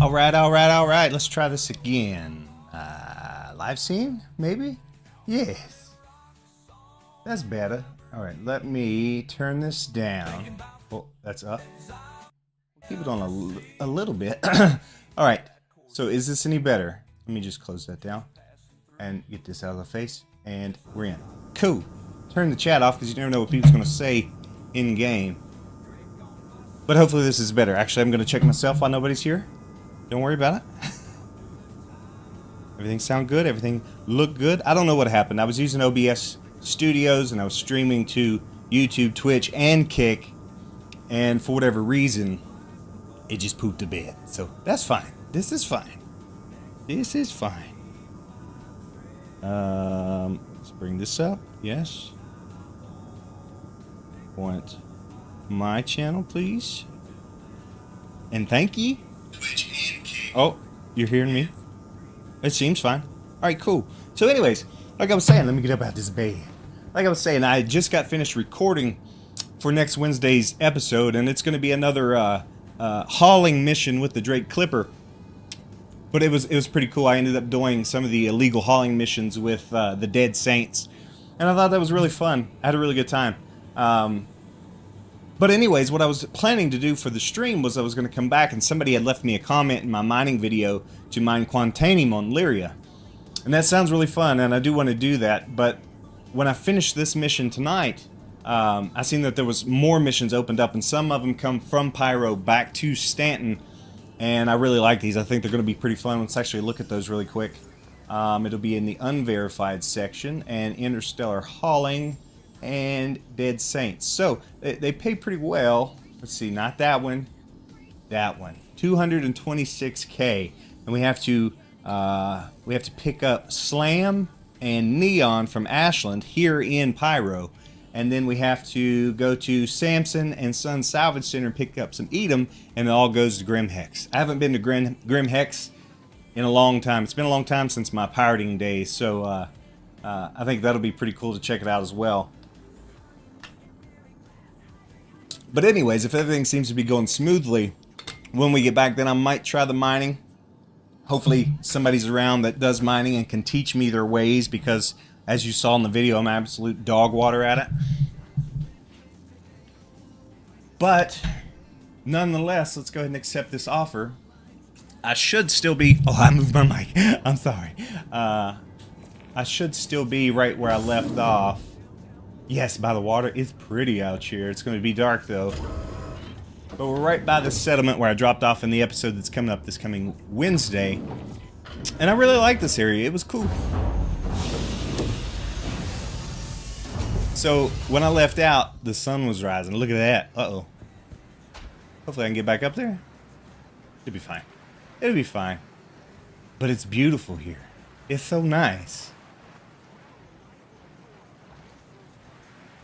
Alright. Let's try this again. Live scene? Maybe? Yes. That's better. Alright, let me turn this down. Oh, that's up. Keep it on a little bit. Alright, so is this any better? Let me just close that down and get this out of the face. And we're in. Cool. Turn the chat off because you never know what people's going to say in game. But hopefully this is better. Actually, I'm going to check myself while nobody's here. Don't worry about it. Everything sound good? Everything look good? I don't know what happened. I was using OBS Studios and I was streaming to YouTube, Twitch, and Kick. And for whatever reason, it just pooped a bit. So that's fine. This is fine. This is fine. Let's bring this up. Yes. Want my channel, please. And thank you. Oh, you're hearing me? It seems fine. Alright, cool. So anyways, like I was saying, let me get up out this bed. Like I was saying, I just got finished recording for next Wednesday's episode, and it's going to be another hauling mission with the Drake Clipper. But it was pretty cool. I ended up doing some of the illegal hauling missions with the Dead Saints, and I thought that was really fun. I had a really good time. But anyways, what I was planning to do for the stream was I was going to come back, and somebody had left me a comment in my mining video to mine Quantanium on Lyria. And that sounds really fun, and I do want to do that. But when I finished this mission tonight, I seen that there was more missions opened up, and some of them come from Pyro back to Stanton. And I really like these. I think they're going to be pretty fun. Let's actually look at those really quick. It'll be in the unverified section, and interstellar hauling, and Dead Saints. So they pay pretty well. Let's see, not that one, that one. 226k, and we have to pick up Slam and Neon from Ashland here in Pyro, and then we have to go to Samson and Son Salvage Center and pick up some Edom, and it all goes to Grim Hex. I haven't been to Grim Hex in a long time. It's been a long time since my pirating days, so I think that'll be pretty cool to check it out as well. But anyways, if everything seems to be going smoothly, when we get back, then I might try the mining. Hopefully somebody's around that does mining and can teach me their ways, because as you saw in the video, I'm absolute dog water at it. But nonetheless, let's go ahead and accept this offer. I should still be... Oh, I moved my mic. I'm sorry. I should still be right where I left off. Yes, by the water. It's pretty out here. It's going to be dark, though. But we're right by the settlement where I dropped off in the episode that's coming up this coming Wednesday. And I really like this area. It was cool. So, when I left out, the sun was rising. Look at that. Uh-oh. Hopefully I can get back up there. It'll be fine. It'll be fine. But it's beautiful here. It's so nice.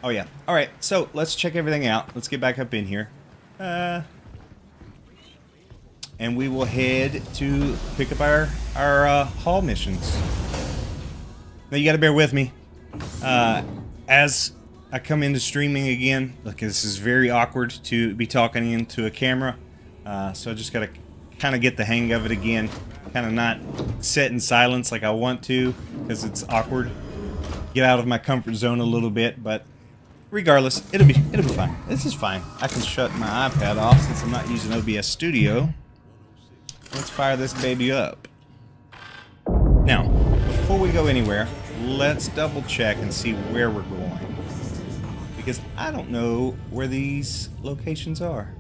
Oh yeah. Alright, so let's check everything out. Let's get back up in here. And we will head to pick up our haul missions. Now you gotta bear with me. As I come into streaming again, look, this is very awkward to be talking into a camera. So I just gotta kind of get the hang of it again. Kind of not sit in silence like I want to, because it's awkward. Get out of my comfort zone a little bit, but regardless, it'll be fine. This is fine. I can shut my iPad off since I'm not using OBS Studio. Let's fire this baby up. Now, before we go anywhere, let's double check and see where we're going, because I don't know where these locations are.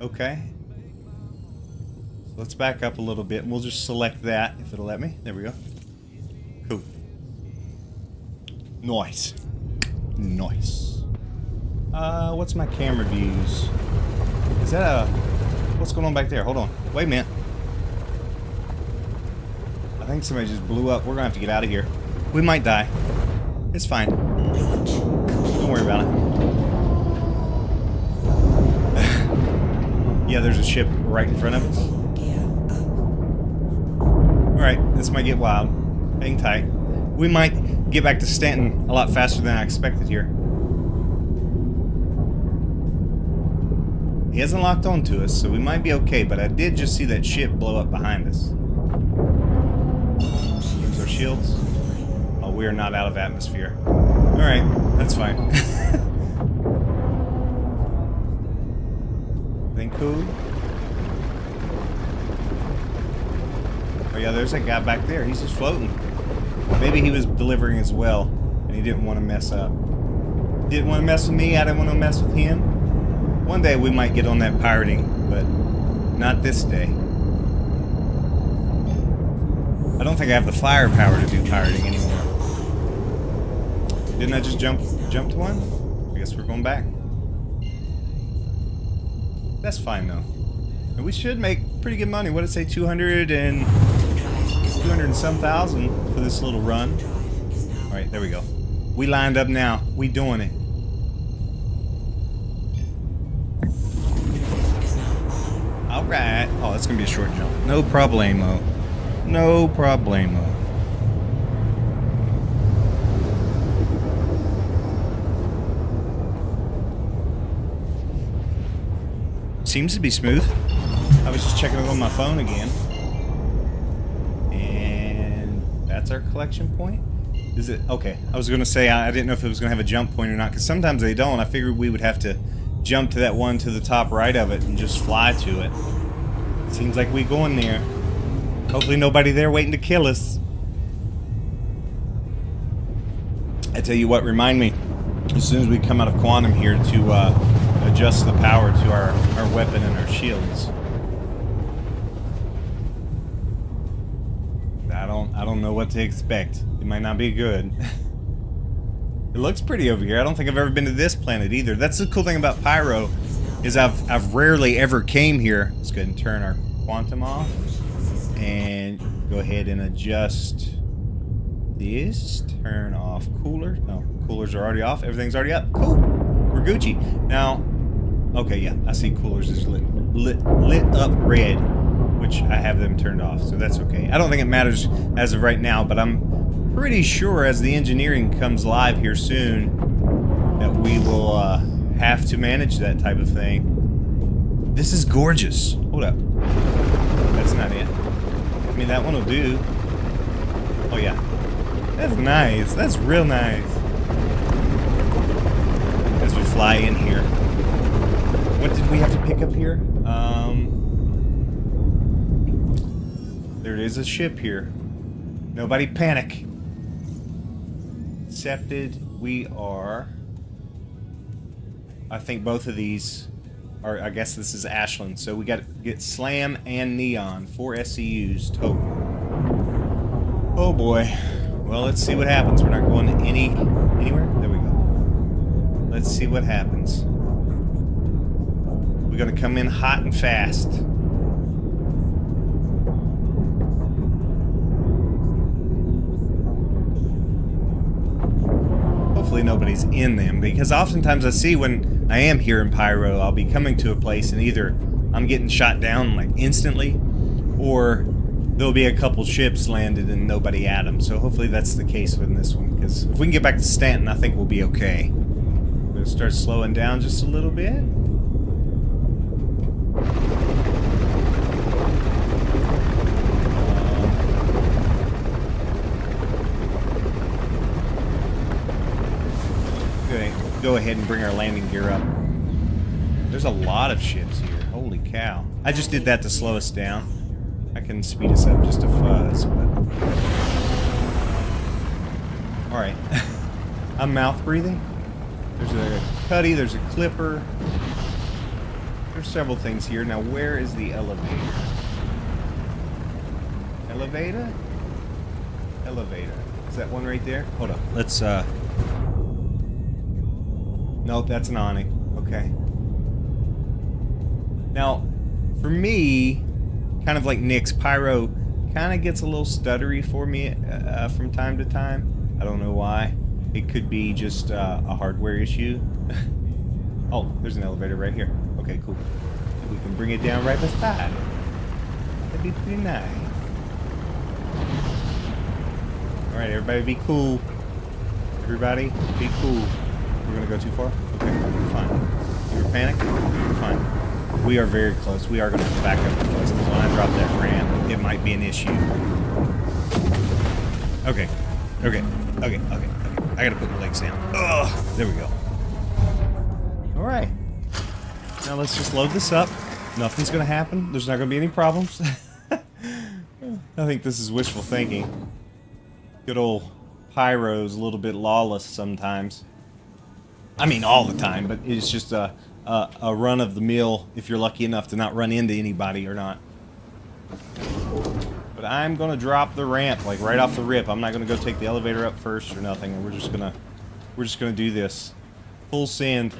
Okay. Let's back up a little bit and we'll just select that if it'll let me. There we go. Cool. Nice. Nice. What's my camera views? Is that a... What's going on back there? Hold on. Wait a minute. I think somebody just blew up. We're gonna have to get out of here. We might die. It's fine. Don't worry about it. Yeah, there's a ship right in front of us. Alright, this might get wild. Hang tight. We might get back to Stanton a lot faster than I expected here. He hasn't locked onto us, so we might be okay, but I did just see that ship blow up behind us. Here's our shields. Oh, we are not out of atmosphere. Alright, that's fine. Everything cool? Oh yeah, there's that guy back there. He's just floating. Maybe he was delivering as well, and he didn't want to mess up. Didn't want to mess with me, I didn't want to mess with him. One day we might get on that pirating, but not this day. I don't think I have the firepower to do pirating anymore. Didn't I just jump to one? I guess we're going back. That's fine though. And we should make pretty good money. What did it say? 200 and some thousand for this little run. Alright, there we go. We lined up now. We doing it. Alright. Oh, that's gonna be a short jump. No problemo. No problemo. Seems to be smooth. I was just checking it on my phone again. And that's our collection point? Is it? Okay. I was going to say I didn't know if it was going to have a jump point or not, because sometimes they don't. I figured we would have to jump to that one to the top right of it and just fly to it. Seems like we going there. Hopefully nobody there waiting to kill us. I tell you what, remind me, as soon as we come out of quantum here, to adjust the power to our weapon and our shields. I don't know what to expect. It might not be good. It looks pretty over here. I don't think I've ever been to this planet either. That's the cool thing about Pyro, is I've rarely ever came here. Let's go ahead and turn our quantum off and go ahead and adjust this. Turn off coolers. No, coolers are already off. Everything's already up. Cool. We're Gucci. Now, okay, yeah, I see coolers is lit up red, which I have them turned off, so that's okay. I don't think it matters as of right now, but I'm pretty sure as the engineering comes live here soon that we will have to manage that type of thing. This is gorgeous. Hold up. That's not it. I mean, that one will do. Oh, yeah. That's nice. That's real nice. As we fly in here. What did we have to pick up here? There is a ship here. Nobody panic. Accepted. We are... I think both of these are... I guess this is Ashland. So we got to get Slam and Neon. 4 SCUs total. Oh boy. Well, let's see what happens. We're not going anywhere? There we go. Let's see what happens. We're going to come in hot and fast. Hopefully nobody's in them, because oftentimes I see when I am here in Pyro, I'll be coming to a place and either I'm getting shot down like instantly, or there'll be a couple ships landed and nobody at them. So hopefully that's the case with this one, because if we can get back to Stanton, I think we'll be okay. I'm going to start slowing down just a little bit. Go ahead and bring our landing gear up. There's a lot of ships here. Holy cow. I just did that to slow us down. I can speed us up just a fuzz, but... Alright. I'm mouth breathing. There's a cuddy, there's a clipper. There's several things here. Now, where is the elevator? Elevator? Elevator. Is that one right there? Hold up. Let's, Nope, that's an awning. Okay. Now, for me, kind of like Nick's, Pyro kind of gets a little stuttery for me from time to time. I don't know why. It could be just a hardware issue. Oh, there's an elevator right here. Okay, cool. We can bring it down right beside it. That'd be pretty nice. Alright, everybody be cool. Everybody be cool. We're gonna go too far? Okay, we're fine. You were panicked? We're fine. We are very close. We are going to back up close because when I drop that ramp, it might be an issue. Okay. Okay. Okay. Okay. Okay. I got to put the legs down. Ugh. There we go. All right. Now let's just load this up. Nothing's going to happen. There's not going to be any problems. I think this is wishful thinking. Good old Pyro's a little bit lawless sometimes. I mean, all the time, but it's just a run-of-the-mill if you're lucky enough to not run into anybody or not. But I'm going to drop the ramp, like, right off the rip. I'm not going to go take the elevator up first or nothing. We're just going to do this. Full send.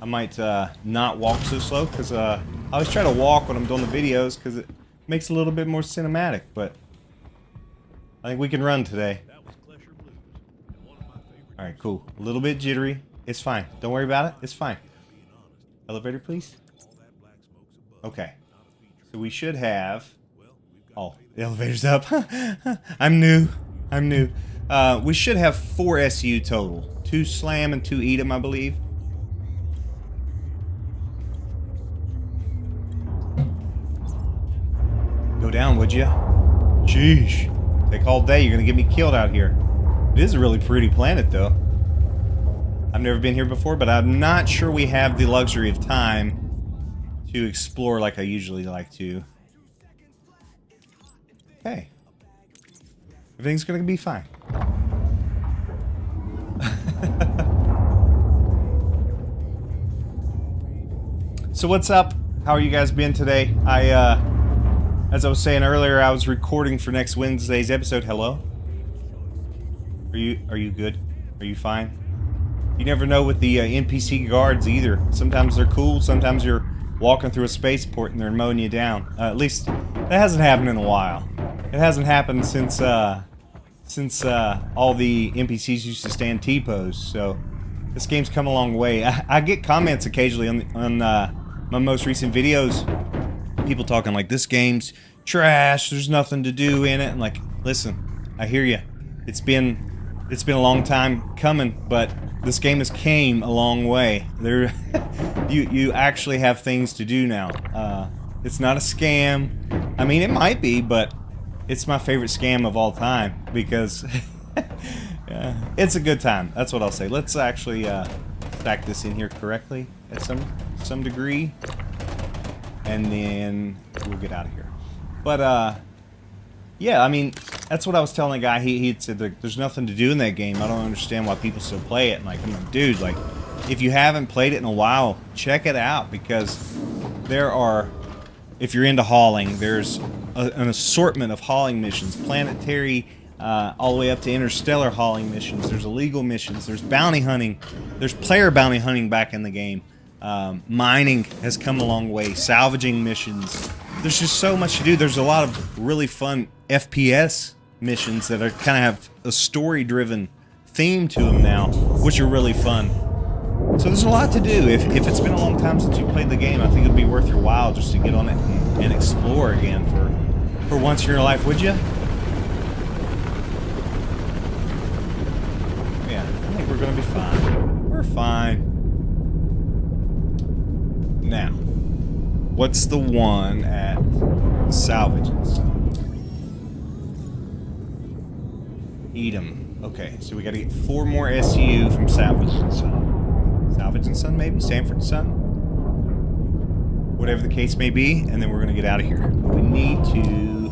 I might not walk so slow, because I always try to walk when I'm doing the videos, because it makes it a little bit more cinematic, but I think we can run today. Alright, cool. A little bit jittery. It's fine. Don't worry about it. It's fine. Elevator, please. Okay. So we should have... Oh, the elevator's up. I'm new. I'm new. We should have 4 SU total. 2 slam and 2 eat 'em, I believe. Go down, would ya? Sheesh. Take all day. You're gonna get me killed out here. It is a really pretty planet, though. I've never been here before, but I'm not sure we have the luxury of time to explore like I usually like to. Okay. Everything's gonna be fine. So what's up? How are you guys been today? As I was saying earlier, I was recording for next Wednesday's episode. Hello? Are you good? Are you fine? You never know with the NPC guards either. Sometimes they're cool, sometimes you're walking through a spaceport and they're mowing you down. At least that hasn't happened in a while. It hasn't happened since all the NPCs used to stand T-pose. So this game's come a long way. I get comments occasionally on my most recent videos. People talking like, this game's trash, there's nothing to do in it. And like, listen, I hear you. It's been a long time coming, but this game has came a long way. There, you actually have things to do now. It's not a scam. I mean, it might be, but it's my favorite scam of all time because it's a good time. That's what I'll say. Let's actually stack this in here correctly at some degree, and then we'll get out of here. But yeah, I mean, that's what I was telling the guy. He had said there's nothing to do in that game. I don't understand why people still play it. And like, I'm like, dude, like, if you haven't played it in a while, check it out, because there are, if you're into hauling, there's an assortment of hauling missions, planetary, all the way up to interstellar hauling missions. There's illegal missions. There's bounty hunting. There's player bounty hunting back in the game. Mining has come a long way. Salvaging missions. There's just so much to do. There's a lot of really fun FPS missions that are kind of have a story-driven theme to them now, which are really fun. So there's a lot to do. If it's been a long time since you played the game, I think it'd be worth your while just to get on it and explore again for once in your life, would you? Yeah, I think we're gonna be fine. We're fine. Now, what's the one at salvage and stuff? Eat 'em. Okay, so we gotta get 4 more SU from Salvage and Son. Salvage and Son, maybe? Sanford and Son? Whatever the case may be, and then we're gonna get out of here. But we need to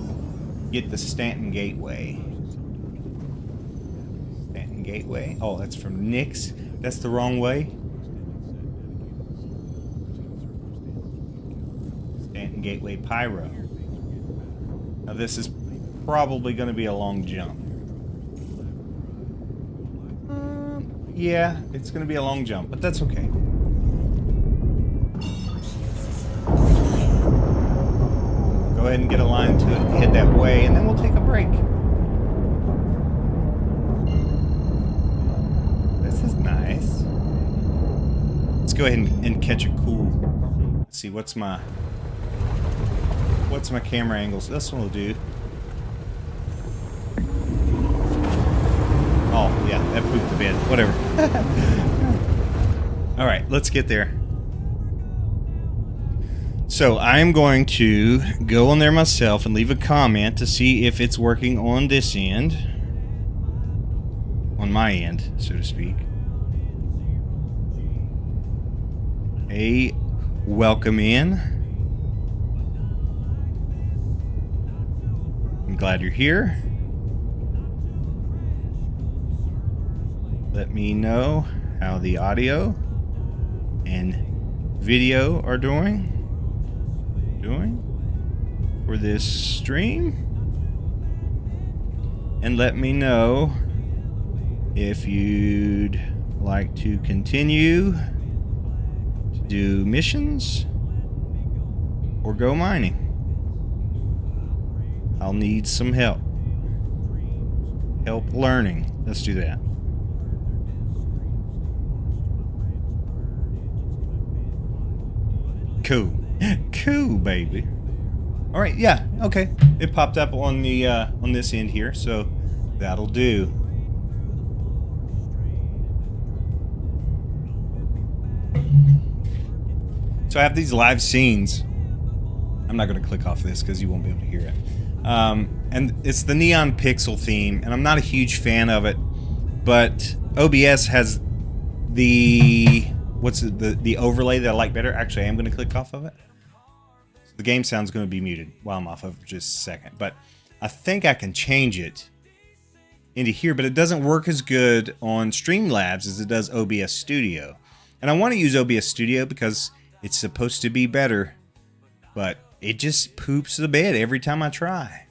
get the Stanton Gateway. Stanton Gateway? Oh, that's from Nick's. That's the wrong way. Stanton Gateway Pyro. Now this is probably gonna be a long jump. Yeah, it's going to be a long jump, but that's okay. Go ahead and get a line to it, head that way, and then we'll take a break. This is nice. Let's go ahead and catch a cool. Let's see, what's my camera angles? This one will do. Oh, yeah, that pooped the bed. Whatever. Alright, let's get there. So I am going to go on there myself and leave a comment to see if it's working on this end. On my end, so to speak. Hey, welcome in. I'm glad you're here. Let me know how the audio and video are doing for this stream, and let me know if you'd like to continue to do missions or go mining. I'll need some help learning. Let's do that. Cool, baby. All right, yeah, okay. It popped up on the on this end here, so that'll do. So I have these live scenes. I'm not going to click off this because you won't be able to hear it. And it's the neon pixel theme, and I'm not a huge fan of it, but OBS has the the overlay that I like better. Actually, I am going to click off of it. The game sound's going to be muted while I'm off of it for just a second, but I think I can change it into here, but it doesn't work as good on Streamlabs as it does OBS Studio. And I want to use OBS Studio because it's supposed to be better, but it just poops the bed every time I try.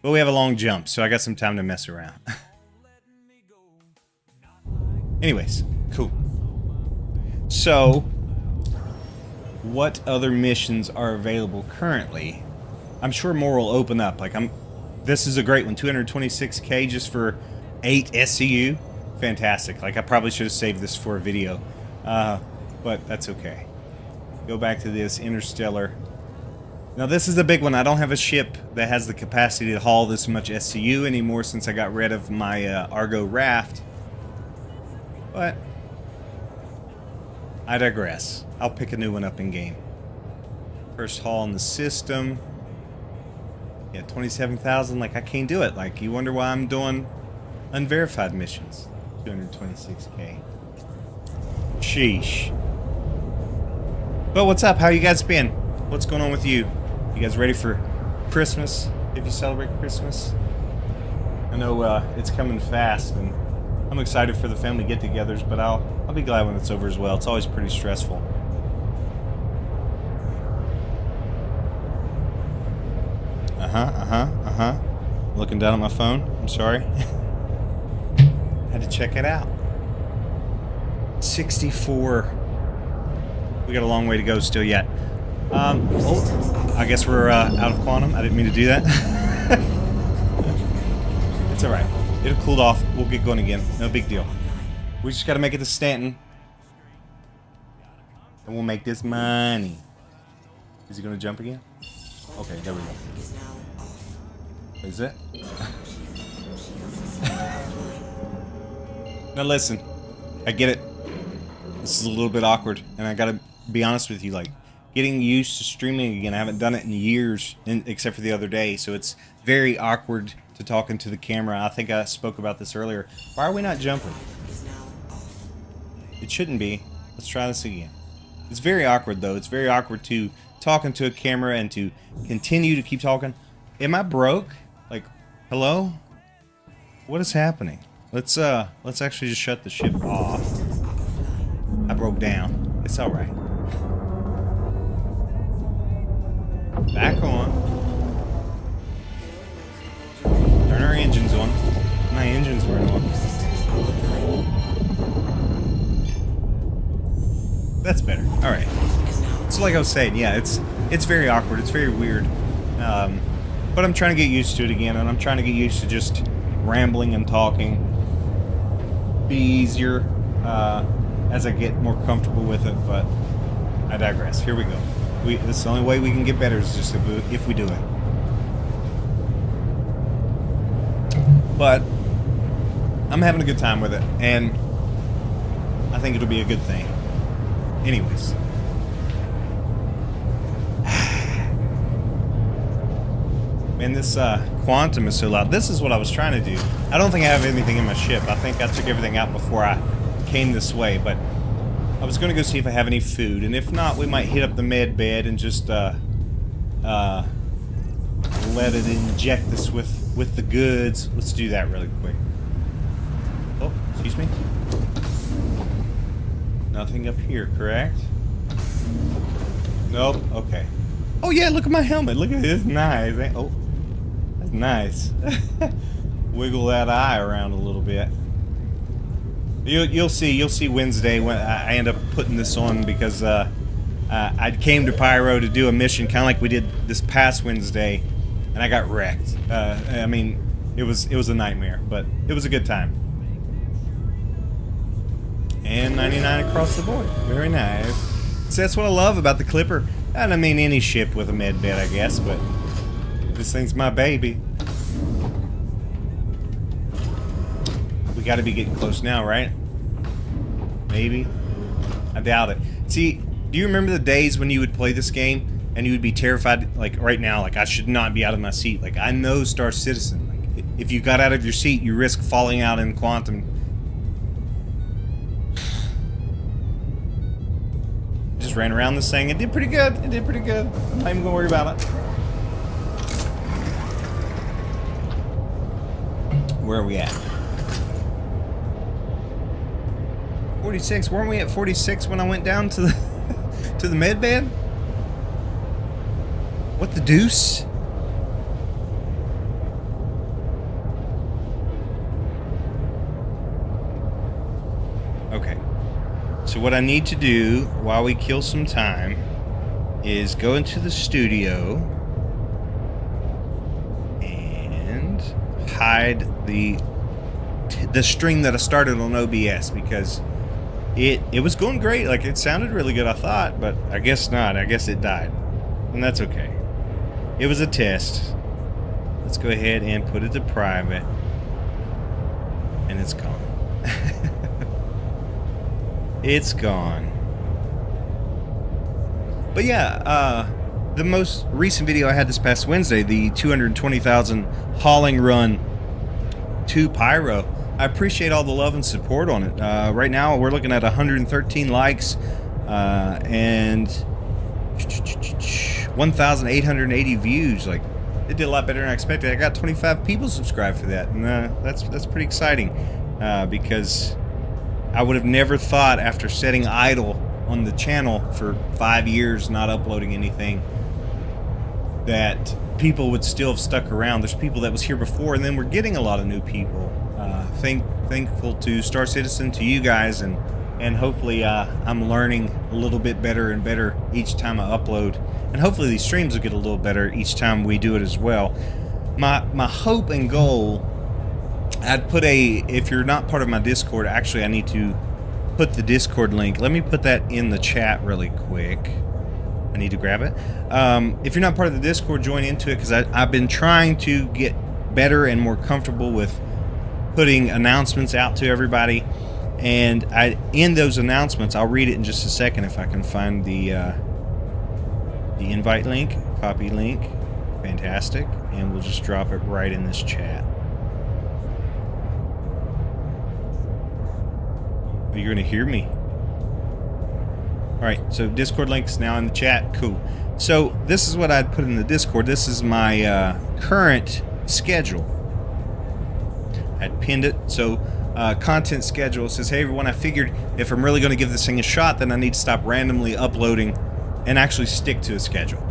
But we have a long jump, so I got some time to mess around. Anyways, cool. So, what other missions are available currently? I'm sure more will open up. Like this is a great one, 226K just for 8 SCU. Fantastic. Like I probably should have saved this for a video, but that's okay. Go back to this Interstellar. Now this is a big one. I don't have a ship that has the capacity to haul this much SCU anymore since I got rid of my Argo raft. But I digress. I'll pick a new one up in game. First haul in the system. Yeah, 27,000. Like I can't do it. Like you wonder why I'm doing unverified missions. 226K. Sheesh. But what's up? How you guys been? What's going on with you? You guys ready for Christmas? If you celebrate Christmas, I know it's coming fast, and I'm excited for the family get-togethers. But I'll be glad when it's over as well. It's always pretty stressful. Looking down at my phone. I'm sorry. Had to check it out. 64. We got a long way to go still yet. Oh, I guess we're out of quantum. I didn't mean to do that. It's alright. It'll cool off. We'll get going again. No big deal. We just gotta make it to Stanton. And we'll make this money. Is he gonna jump again? Okay, there we go. Is it? Now listen. I get it. This is a little bit awkward. And I gotta be honest with you, like, getting used to streaming again. I haven't done it in years, except for the other day, so it's very awkward to talk into the camera. I think I spoke about this earlier. Why are we not jumping? It shouldn't be. Let's try this again. It's very awkward, though. It's very awkward to talk into a camera and to continue to keep talking. Am I broke? Like, hello? What is happening? Let's actually just shut the ship off. I broke down. It's alright. Back on. Turn our engines on. My engines weren't on. That's better. Alright. So like I was saying, yeah, it's very awkward. It's very weird. But I'm trying to get used to it again, and I'm trying to get used to just rambling and talking. Be easier as I get more comfortable with it, but I digress. Here we go. This is the only way we can get better is just if we do it. But I'm having a good time with it, and I think it'll be a good thing. Anyways. Man, this quantum is so loud. This is what I was trying to do. I don't think I have anything in my ship. I think I took everything out before I came this way, but I was going to go see if I have any food, and if not, we might hit up the med bed and just let it inject us with the goods. Let's do that really quick. Oh, excuse me. Nothing up here, correct? Nope. Okay. Oh yeah, look at my helmet. Look at this. Nice. Oh, that's nice. Wiggle that eye around a little bit. You'll see Wednesday when I end up putting this on, because I came to Pyro to do a mission kind of like we did this past Wednesday, and I got wrecked. I mean, it was a nightmare, but it was a good time. And 99 across the board. Very nice. So that's what I love about the Clipper. And I mean any ship with a med bed, I guess, but this thing's my baby. We got to be getting close now, right? Maybe. I doubt it. See, do you remember the days when you would play this game and you would be terrified, like right now, like I should not be out of my seat. Like I know Star Citizen. Like, if you got out of your seat, you risk falling out in quantum. Just ran around this thing. It did pretty good. It did pretty good. I'm not even gonna worry about it. Where are we at? 46. Weren't we at 46 when I went down to the to the med bed? What the deuce? Okay. So what I need to do while we kill some time is go into the studio and hide the string that I started on OBS, because it was going great. Like it sounded really good, I thought, but I guess not. I guess it died, and that's okay. It was a test. Let's go ahead and put it to private, and it's gone. It's gone. But yeah, the most recent video I had this past Wednesday, the 220,000 hauling run to Pyro. I appreciate all the love and support on it. Right now we're looking at 113 likes and 1,880 views. Like, it did a lot better than I expected. I got 25 people subscribed for that, and that's pretty exciting, because I would have never thought, after setting idle on the channel for 5 years, not uploading anything, that people would still have stuck around. There's people that was here before, and then we're getting a lot of new people. Thankful to Star Citizen, to you guys, and hopefully I'm learning a little bit better and better each time I upload, and hopefully these streams will get a little better each time we do it as well. My hope and goal, I'd put if you're not part of my Discord, actually I need to put the Discord link. Let me put that in the chat really quick. I need to grab it. If you're not part of the Discord, join into it, because I've been trying to get better and more comfortable with putting announcements out to everybody. And in those announcements, I'll read it in just a second if I can find the invite link, copy link. Fantastic. And we'll just drop it right in this chat. You're gonna hear me. Alright, so Discord link's now in the chat. Cool. So this is what I'd put in the Discord. This is my current schedule. I'd pinned it. So content schedule says, hey everyone, I figured if I'm really going to give this thing a shot, then I need to stop randomly uploading and actually stick to a schedule.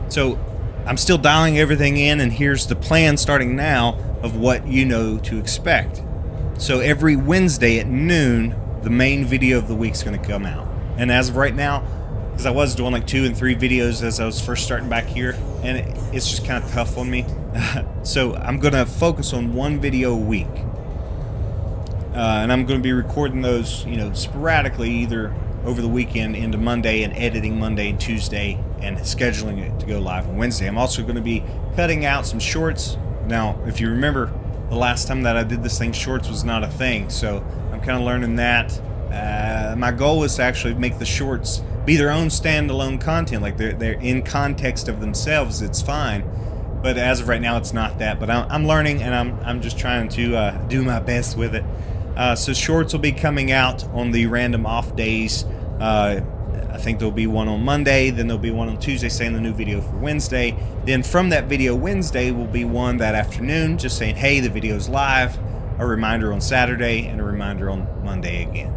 So I'm still dialing everything in, and here's the plan starting now of what you know to expect. So every Wednesday at noon, the main video of the week's going to come out. And as of right now, because I was doing like 2 and 3 videos as I was first starting back here, and it's just kind of tough on me. So I'm going to focus on 1 video a week. And I'm going to be recording those, you know, sporadically, either over the weekend into Monday, and editing Monday and Tuesday, and scheduling it to go live on Wednesday. I'm also going to be cutting out some shorts. Now, if you remember, the last time that I did this thing, shorts was not a thing. So I'm kind of learning that. My goal was to actually make the shorts be their own standalone content, like they're in context of themselves. It's fine, but as of right now, it's not that. But I'm learning, and I'm just trying to do my best with it. So shorts will be coming out on the random off days. I think there'll be one on Monday, then there'll be one on Tuesday saying the new video for Wednesday. Then from that video Wednesday will be one that afternoon just saying, hey, the video's live, a reminder on Saturday, and a reminder on Monday again.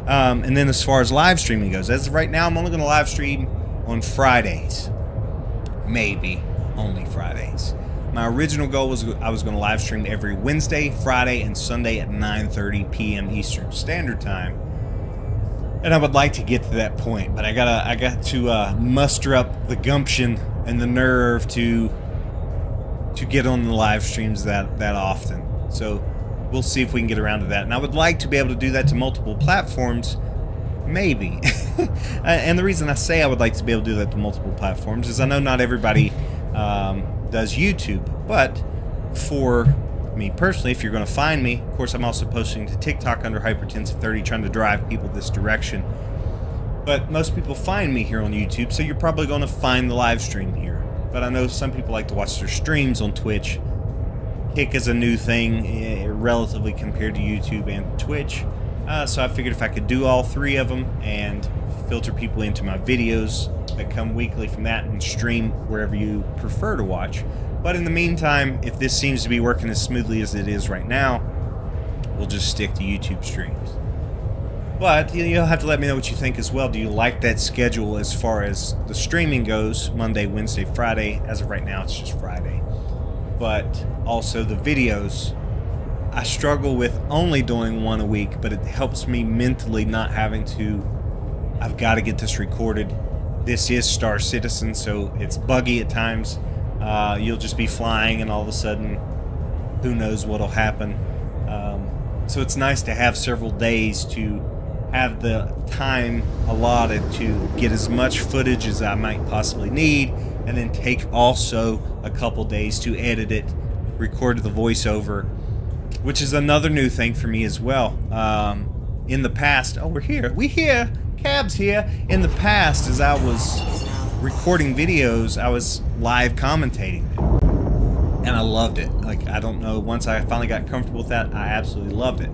And then as far as live streaming goes, as of right now, I'm only going to live stream on Fridays. Maybe only Fridays. My original goal was I was going to live stream every Wednesday, Friday, and Sunday at 9:30 p.m. Eastern Standard Time. And I would like to get to that point, but I got to muster up the gumption and the nerve to get on the live streams that often. So we'll see if we can get around to that. And I would like to be able to do that to multiple platforms, maybe. And the reason I say I would like to be able to do that to multiple platforms is I know not everybody does YouTube, but for me personally, if you're going to find me, of course I'm also posting to TikTok under Hypertensive30, trying to drive people this direction. But most people find me here on YouTube, so you're probably going to find the live stream here. But I know some people like to watch their streams on Twitch. Kick is a new thing, relatively compared to YouTube and Twitch. So I figured if I could do all three of them and filter people into my videos that come weekly from that and stream wherever you prefer to watch. But in the meantime, if this seems to be working as smoothly as it is right now, we'll just stick to YouTube streams. But you'll have to let me know what you think as well. Do you like that schedule as far as the streaming goes? Monday, Wednesday, Friday. As of right now, it's just Friday. But also the videos. I struggle with only doing one a week, but it helps me mentally not having to, I've got to get this recorded. This is Star Citizen, so it's buggy at times. You'll just be flying and all of a sudden, who knows what'll happen. So it's nice to have several days to have the time allotted to get as much footage as I might possibly need, and then take also a couple days to edit it, record the voiceover, which is another new thing for me as well. In the past, oh, we're here, Cab's here. In the past, as I was recording videos, I was live commentating them, and I loved it. Like, I don't know, once I finally got comfortable with that, I absolutely loved it.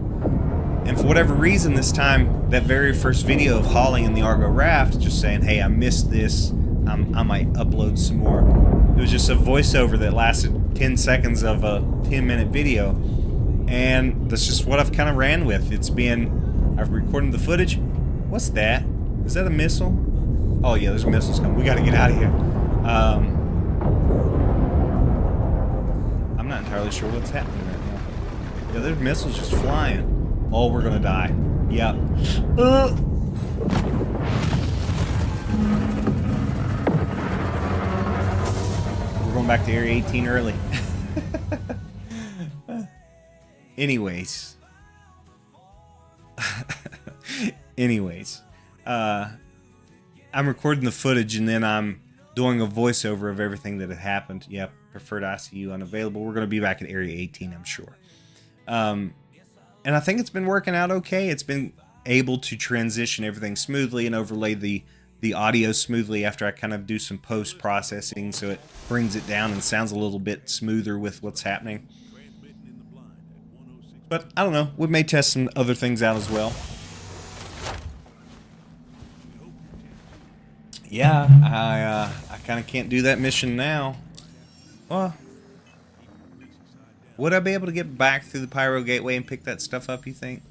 And for whatever reason this time, that very first video of hauling in the Argo raft, just saying, hey, I missed this, I might upload some more. It was just a voiceover that lasted 10 seconds of a 10-minute video, and that's just what I've kind of ran with. It's been, I've recorded the footage. What's that? Is that a missile? Oh yeah, there's missiles coming. We gotta get out of here. I'm not entirely sure what's happening right now. Yeah, there's missiles just flying. Oh, we're gonna die. Yep. We're going back to Area 18 early. Anyways. I'm recording the footage and then I'm doing a voiceover of everything that had happened. Yep, preferred ICU unavailable. We're going to be back at Area 18, I'm sure. And I think it's been working out okay. It's been able to transition everything smoothly and overlay the audio smoothly after I kind of do some post-processing, so it brings it down and sounds a little bit smoother with what's happening. But I don't know. We may test some other things out as well. Yeah, I kind of can't do that mission now. Well, would I be able to get back through the Pyro gateway and pick that stuff up, you think?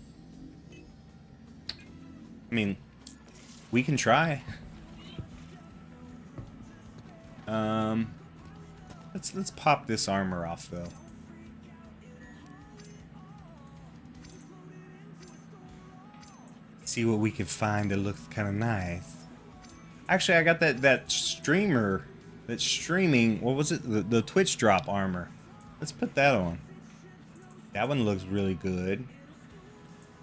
I mean, we can try. Let's pop this armor off though. See what we can find that looks kind of nice. Actually, I got that streamer, that streaming, what was it? The Twitch drop armor. Let's put that on. That one looks really good.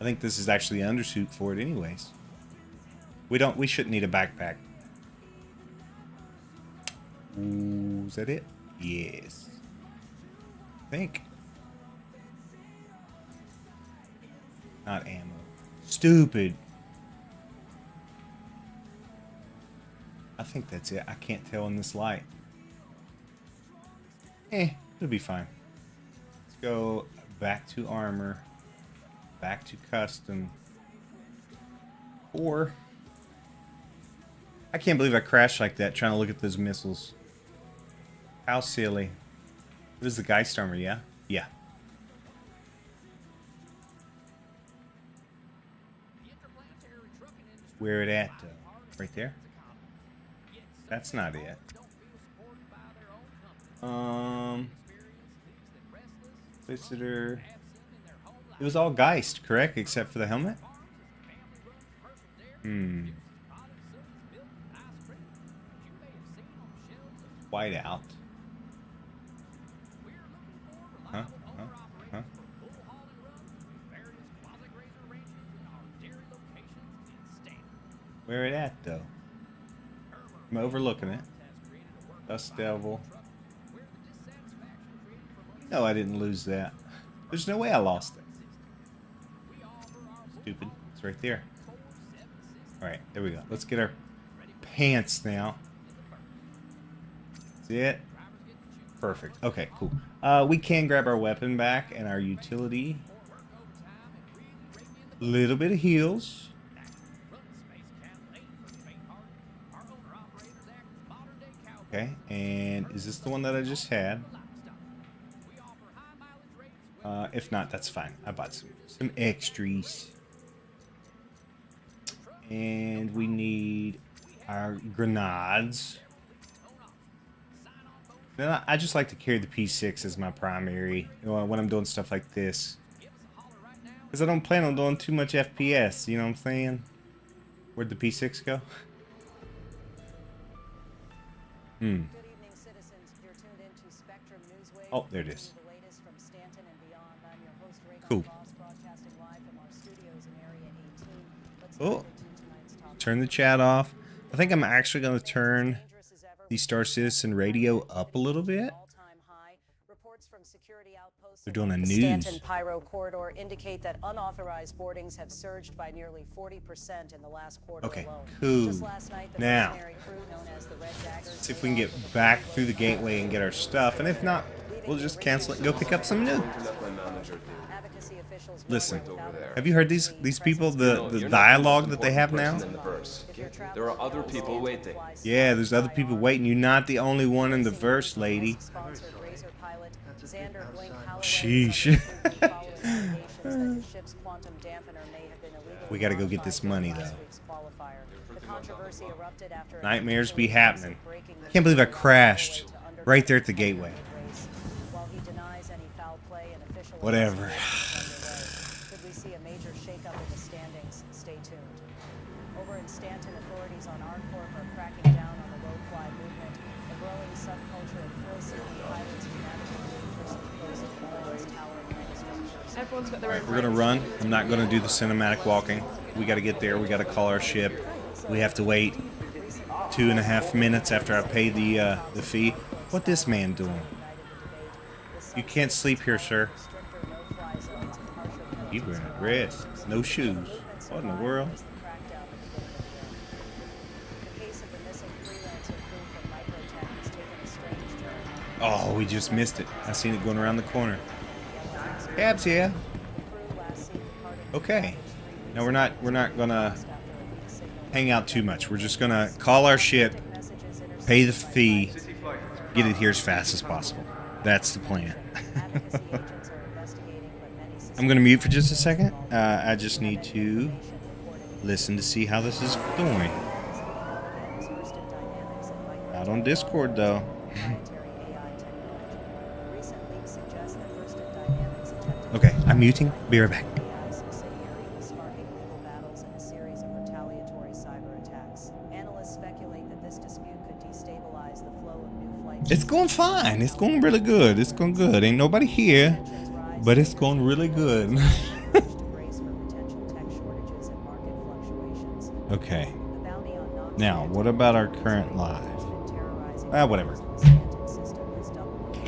I think this is actually the undersuit for it anyways. We shouldn't need a backpack. Ooh, is that it? Yes. I think. Not ammo. Stupid. I think that's it. I can't tell in this light. It'll be fine. Let's go back to armor. Back to custom. Or I can't believe I crashed like that trying to look at those missiles. How silly. It was the Geist armor, yeah? Yeah. Where it at, though? Right there? That's not it. Visitor. It was all Geist, correct? Except for the helmet? White out. Huh? Where it at, though? I'm overlooking it. Dust Devil. No, I didn't lose that. There's no way I lost it. Stupid. It's right there. Alright, there we go. Let's get our pants now. That's it. Perfect. Okay, cool. We can grab our weapon back and our utility. Little bit of heals. Okay, and is this the one that I just had? If not, that's fine. I bought some extras. And we need our grenades. Then I just like to carry the P6 as my primary when I'm doing stuff like this. Because I don't plan on doing too much FPS, you know what I'm saying? Where'd the P6 go? Oh, there it is. Cool. Oh, turn the chat off. I think I'm actually going to turn the Star Citizen radio up a little bit. They're doing a news. Stanton Pyro corridor indicate that unauthorized boardings have surged by nearly 40% in the last quarter alone. Cool. Just last night, the Now, mercenary crew known as the Red Daggers see if we can get back through the gateway and get our stuff. And if not, we'll just cancel it and go pick up some new. Listen, have you heard these people, the dialogue that they have now? There are other people waiting. Yeah, there's other people waiting. You're not the only one in the verse, lady. Sheesh. We gotta go get this money, though. Nightmares be happening. Can't believe I crashed right there at the gateway. Whatever. Could we see a major shakeup in the standings? Stay tuned. Over in Stanton, authorities on ARCORP are cracking down on the low-fly movement. The growing subculture of thrill-seeking pilots is managing dangerously close to the Legends Tower and megastructures. Everyone's got their own. We're gonna run. I'm not gonna do the cinematic walking. We gotta get there. We gotta call our ship. We have to wait 2.5 minutes after I pay the fee. What this man doing? You can't sleep here, sir. You wearing a dress, no shoes. What in the world? Oh, we just missed it. I seen it going around the corner. Cab's here. Okay. Now we're not gonna hang out too much. We're just gonna call our ship, pay the fee, get it here as fast as possible. That's the plan. I'm gonna mute for just a second. I just need to listen to see how this is going. Not on Discord though. Okay, I'm muting. Be right back. It's going fine. It's going really good. It's going good. Ain't nobody here, but it's going really good. Okay. Now, what about our current live? Whatever.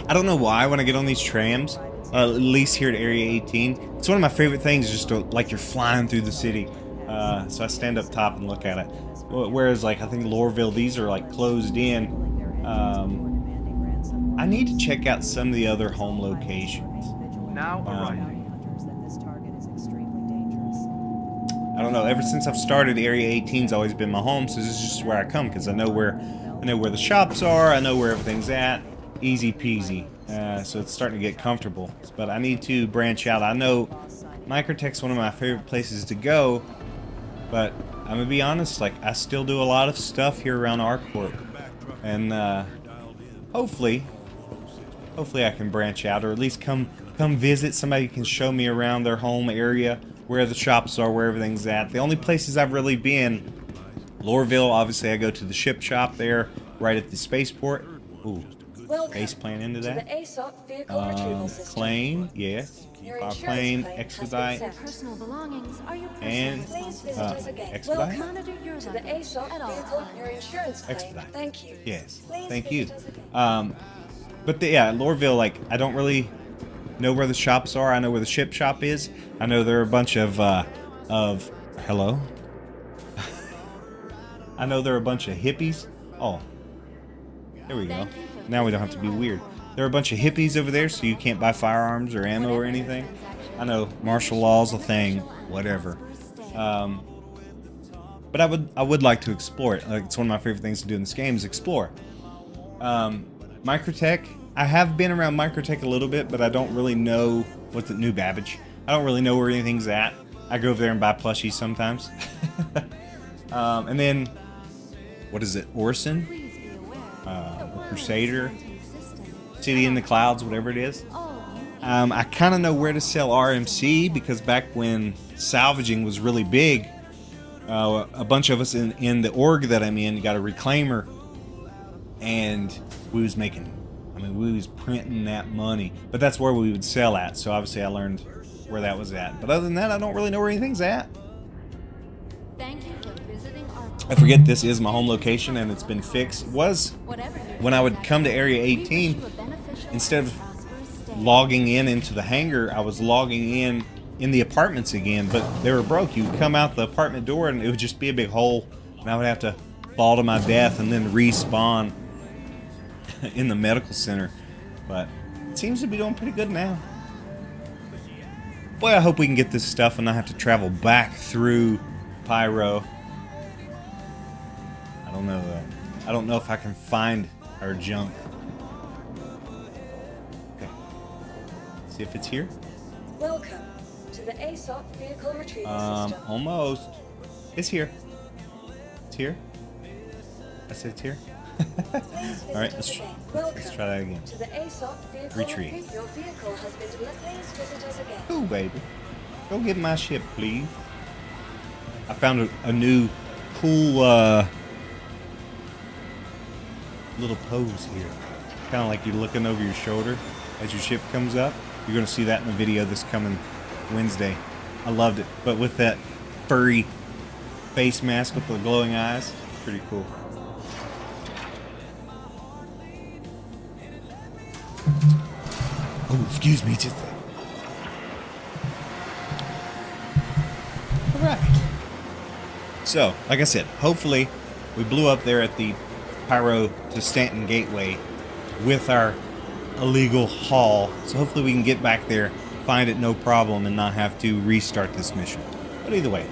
I don't know why when I get on these trams, at least here at Area 18. It's one of my favorite things, just to, like you're flying through the city. So I stand up top and look at it. Whereas, like, I think Lorville, these are like closed in. I need to check out some of the other home locations. Now arriving. I don't know. Ever since I've started, Area 18's always been my home, so this is just where I come because I know where the shops are. I know where everything's at. Easy peasy. So it's starting to get comfortable. But I need to branch out. I know Microtech's one of my favorite places to go, but I'm gonna be honest. Like, I still do a lot of stuff here around ArcCorp, and hopefully I can branch out, or at least come visit. Somebody can show me around their home area, where the shops are, where everything's at. The only places I've really been, Lorville, obviously I go to the ship shop there, right at the spaceport. Ooh, base plan into that. Claim, yes. Keep our claim, expedite, and expedite. Expedite. Thank you. Yes, thank you. But yeah, Lorville, like, I don't really know where the shops are. I know where the ship shop is. I know there are a bunch of hello. I know there are a bunch of hippies. Oh, there we go. Now we don't have to be weird. There are a bunch of hippies over there, so you can't buy firearms or ammo or anything. I know martial law's a thing, whatever. But I would like to explore it. Like, it's one of my favorite things to do in this game is explore. Microtech. I have been around Microtech a little bit, but I don't really know what's the New Babbage. I don't really know where anything's at. I go over there and buy plushies sometimes. And then, what is it? Orson? Crusader? City in the Clouds, whatever it is. I kind of know where to sell RMC, because back when salvaging was really big, a bunch of us in the org that I'm in got a reclaimer, and we was printing that money. But that's where we would sell at, so obviously I learned where that was at. But other than that, I don't really know where anything's at. Thank you for visiting our I forget this is my home location, and it's been fixed. It was when I would come to Area 18, instead of logging into the hangar, I was logging in the apartments again, but they were broke. You would come out the apartment door and it would just be a big hole, and I would have to fall to my death and then respawn in the medical center. But it seems to be doing pretty good now. Boy, I hope we can get this stuff and not have to travel back through Pyro. I don't know though. I don't know if I can find our junk. Okay. See if it's here. Welcome to the ASOP vehicle retrieval system. Almost. It's here. It's here. I said it's here. All right, let's try that again. To the ASOP vehicle Retrieve. Your vehicle has been delivered. Please visit us again. Ooh, baby. Go get my ship, please. I found a new cool little pose here. Kind of like you're looking over your shoulder as your ship comes up. You're going to see that in the video this coming Wednesday. I loved it. But with that furry face mask with the glowing eyes, pretty cool. Oh, excuse me, just alright. So, like I said, hopefully we blew up there at the Pyro to Stanton Gateway with our illegal haul. So hopefully we can get back there, find it no problem, and not have to restart this mission. But either way,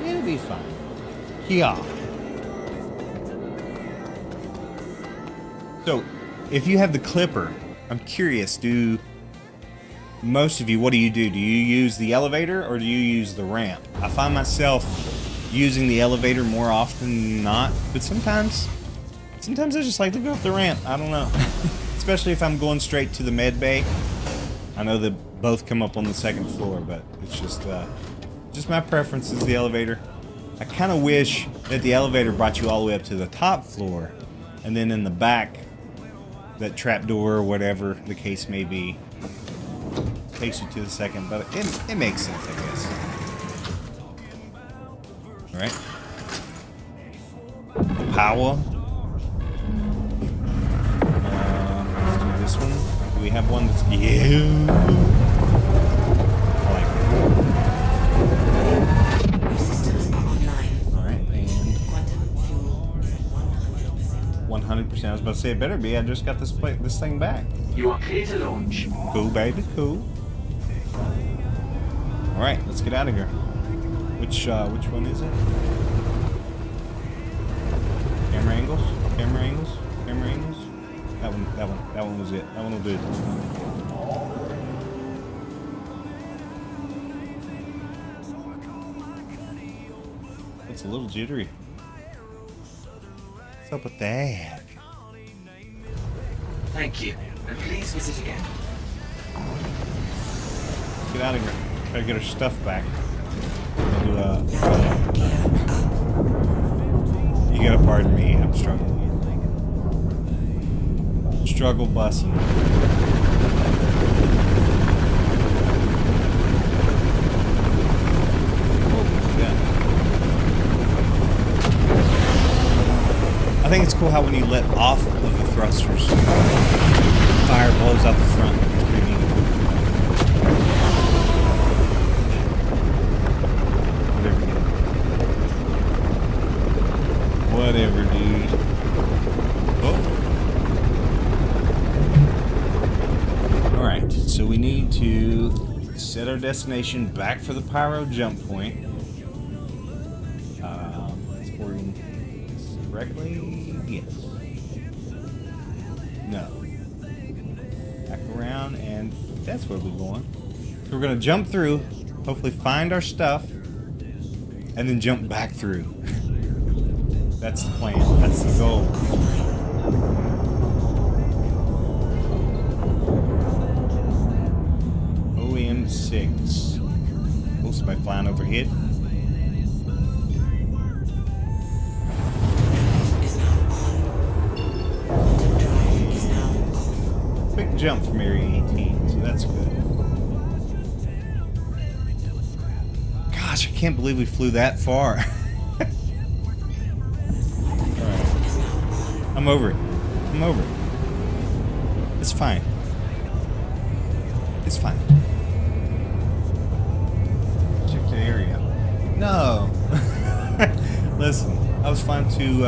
it'll be fine. Yeah. So, if you have the Clipper, I'm curious, do most of you, what do you do? Do you use the elevator or do you use the ramp? I find myself using the elevator more often than not, but sometimes I just like to go up the ramp. I don't know. Especially if I'm going straight to the med bay. I know they both come up on the second floor, but it's just my preference is the elevator. I kind of wish that the elevator brought you all the way up to the top floor, and then in the back, that trap door or whatever the case may be takes you to the second, but it makes sense, I guess. All right. The power. Let's do this one. Do we have one that's yeah. I like it. Your systems are online. All right, and Quantum fuel is 100%. 100%. I was about to say it better be. I just got this thing back. You are clear to launch. Cool, baby, cool. All right, let's get out of here. Which one is it? Camera angles. Camera angles. Camera angles. That one was it. That one will do it. It's a little jittery. What's up with that? Thank you. And please visit again. Get out of here. Try to get our stuff back. I'll do you gotta pardon me. I'm struggling. Struggle busing. I think it's cool how when you let off of the thrusters, fire blows out the front. It's pretty neat. Whatever, dude. Oh. Alright, so we need to set our destination back for the Pyro jump point. According correctly? Yes. No. Back around, and that's where we're going. So we're going to jump through, hopefully find our stuff, and then jump back through. That's the plan. That's the goal. OM6. Oh, somebody flying overhead. Quick jump from Area 18, so that's good. Gosh, I can't believe we flew that far. I'm over it. I'm over it. It's fine. It's fine. Check the area. No. Listen, I was flying too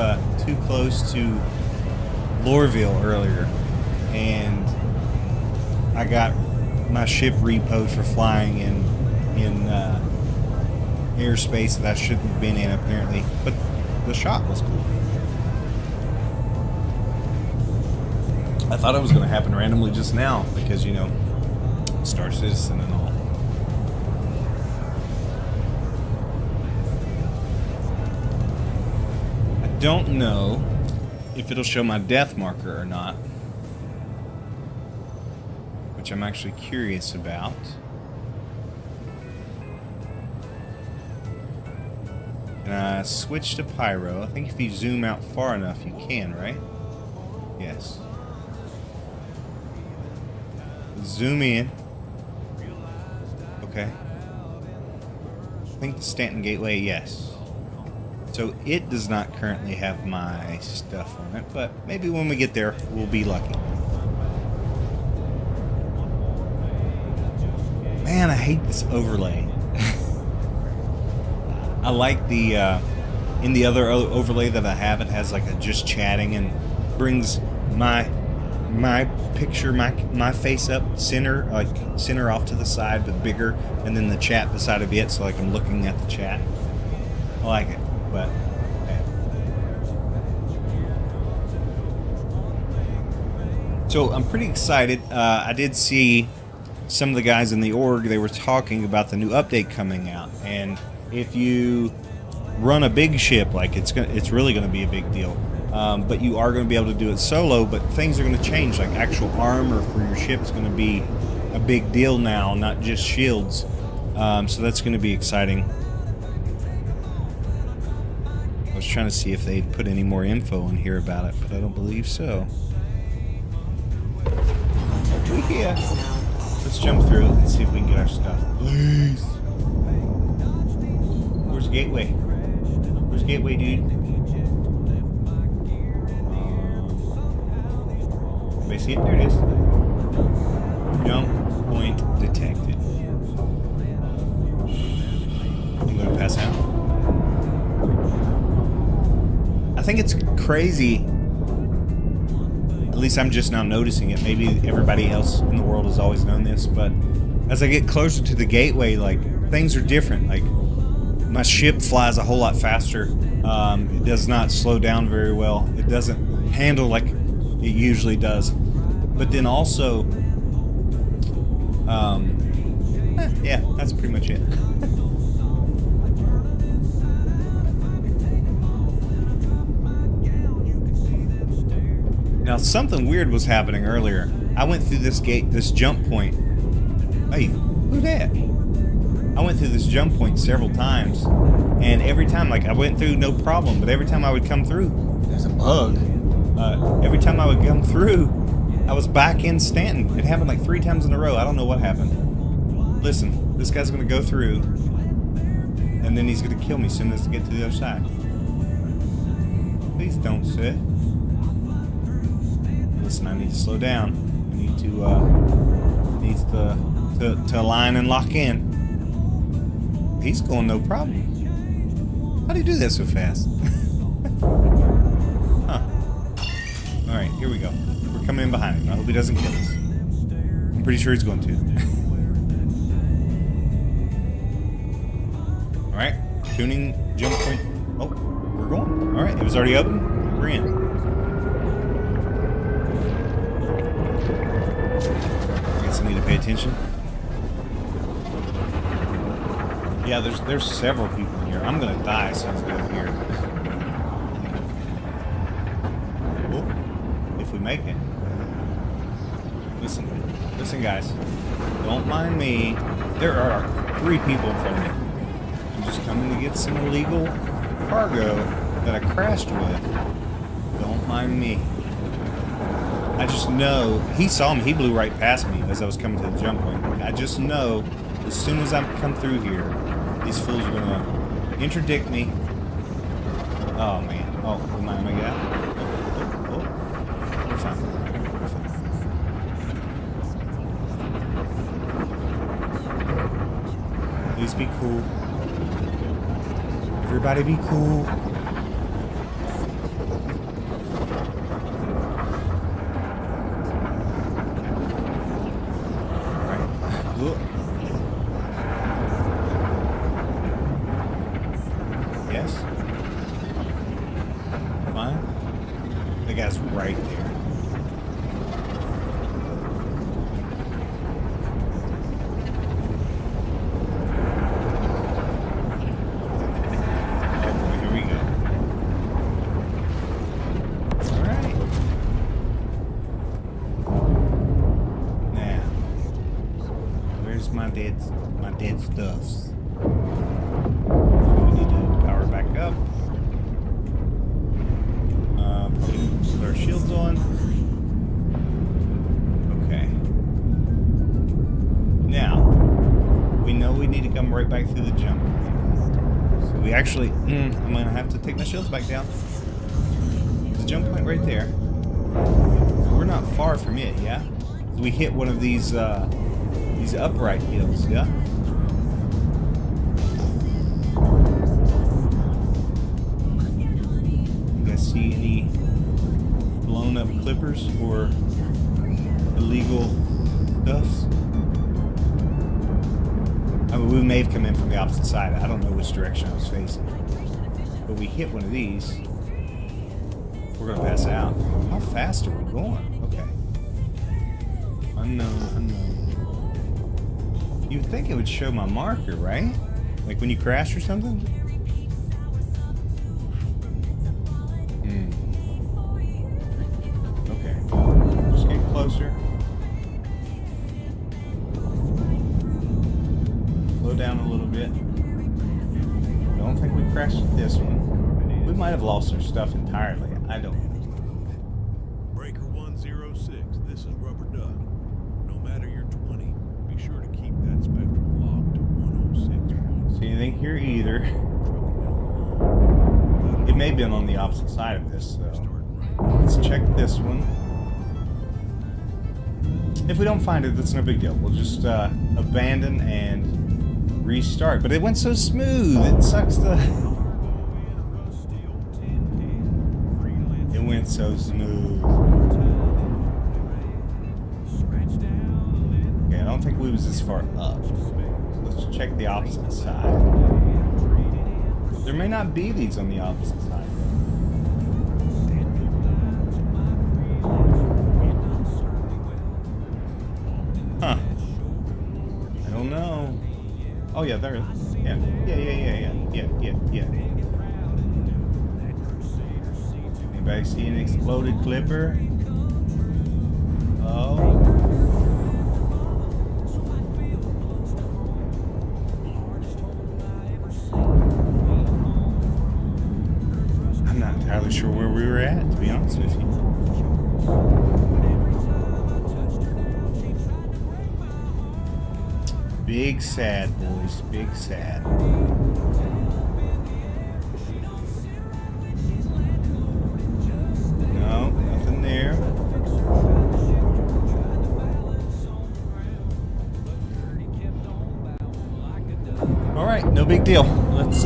close to Lorville earlier, and I got my ship repoed for flying in airspace that I shouldn't have been in apparently, but the shot was cool. I thought it was going to happen randomly just now because, you know, Star Citizen and all. I don't know if it'll show my death marker or not, which I'm actually curious about. And I switched to Pyro. I think if you zoom out far enough, you can, right? Yes. Zoom in. Okay. I think the Stanton Gateway, yes. So it does not currently have my stuff on it, but maybe when we get there, we'll be lucky. Man, I hate this overlay. I like the, in the other overlay that I have, it has like a just chatting and brings my picture, my face up center, like center off to the side but bigger, and then the chat beside of it, so like I'm looking at the chat. I like it, but hey. So I'm pretty excited. I did see some of the guys in the org, they were talking about the new update coming out, and if you run a big ship, like it's really gonna be a big deal. But you are going to be able to do it solo, but things are going to change, like actual armor for your ship is going to be a big deal now, not just shields. So that's going to be exciting. I was trying to see if they'd put any more info in here about it, but I don't believe so. Yeah. Let's jump through it and see if we can get our stuff. Please. Where's Gateway? Where's Gateway, dude? See it? There it is. Jump point detected. I'm gonna pass out. I think it's crazy. At least I'm just now noticing it. Maybe everybody else in the world has always known this, but as I get closer to the gateway, like, things are different. Like, my ship flies a whole lot faster. It does not slow down very well. It doesn't handle like it usually does. But then also, yeah, that's pretty much it. Now, something weird was happening earlier. I went through this gate, this jump point. Hey, who that? I went through this jump point several times, and every time, like, I went through no problem, but every time I would come through, there's a bug. Every time I would come through, I was back in Stanton. It happened like 3 times in a row. I don't know what happened. Listen, this guy's gonna go through, and then he's gonna kill me as soon as I get to the other side. Please don't sit. Listen, I need to slow down. I need to, needs to align and lock in. He's going no problem. How do you do that so fast? Huh. Alright, here we go. We're coming in behind him. I hope he doesn't kill us. I'm pretty sure he's going to. Alright, tuning jump point. Oh, we're going. Alright, it was already open. We're in. I guess I need to pay attention. Yeah, there's several people in here. I'm gonna die as soon as I go here. Oh, if we make it. Listen, guys. Don't mind me. There are 3 people in front of me. I'm just coming to get some illegal cargo that I crashed with. Don't mind me. I just know he saw me. He blew right past me as I was coming to the jump point. I just know as soon as I come through here, these fools are gonna interdict me. Oh man. Oh, am I gonna get out? Oh. We're fine. We're fine. Please be cool. Everybody be cool. Alright. Look. Yes? Fine. The guy's right there. Oh boy, here we go. Alright. Now, where's my dead stuffs? We need to power back up. Put our shields on. Okay. Now, we know we need to come right back through the jump. So we actually, I'm gonna have to take my shields back down. There's a jump point right there. We're not far from it, yeah? We hit one of these upright hills, yeah? See any blown up clippers or illegal stuffs? I mean, we may have come in from the opposite side. I don't know which direction I was facing. But we hit one of these. We're gonna pass out. How fast are we going? Okay. Unknown. You'd think it would show my marker, right? Like when you crash or something? Closer. Slow down a little bit. Don't think we crashed this one. We might have lost our stuff entirely. I don't know. Breaker 106, this is Rubber Duck. No matter you're 20, be sure to keep that spectrum locked to 106. See anything here either. It may have been on the opposite side of this, though. Let's check this one. If we don't find it, that's no big deal. We'll just abandon and restart. But it went so smooth. It sucks to... It went so smooth. Okay, I don't think we was this far up. Let's check the opposite side. There may not be these on the opposite side. Huh. I don't know. Oh yeah, there is. Yeah. Yeah. Anybody see an exploded clipper? Oh. I'm not entirely sure where we were at, to be honest with you. Big sad, boys. Big sad. No, nothing there. All right, no big deal. Let's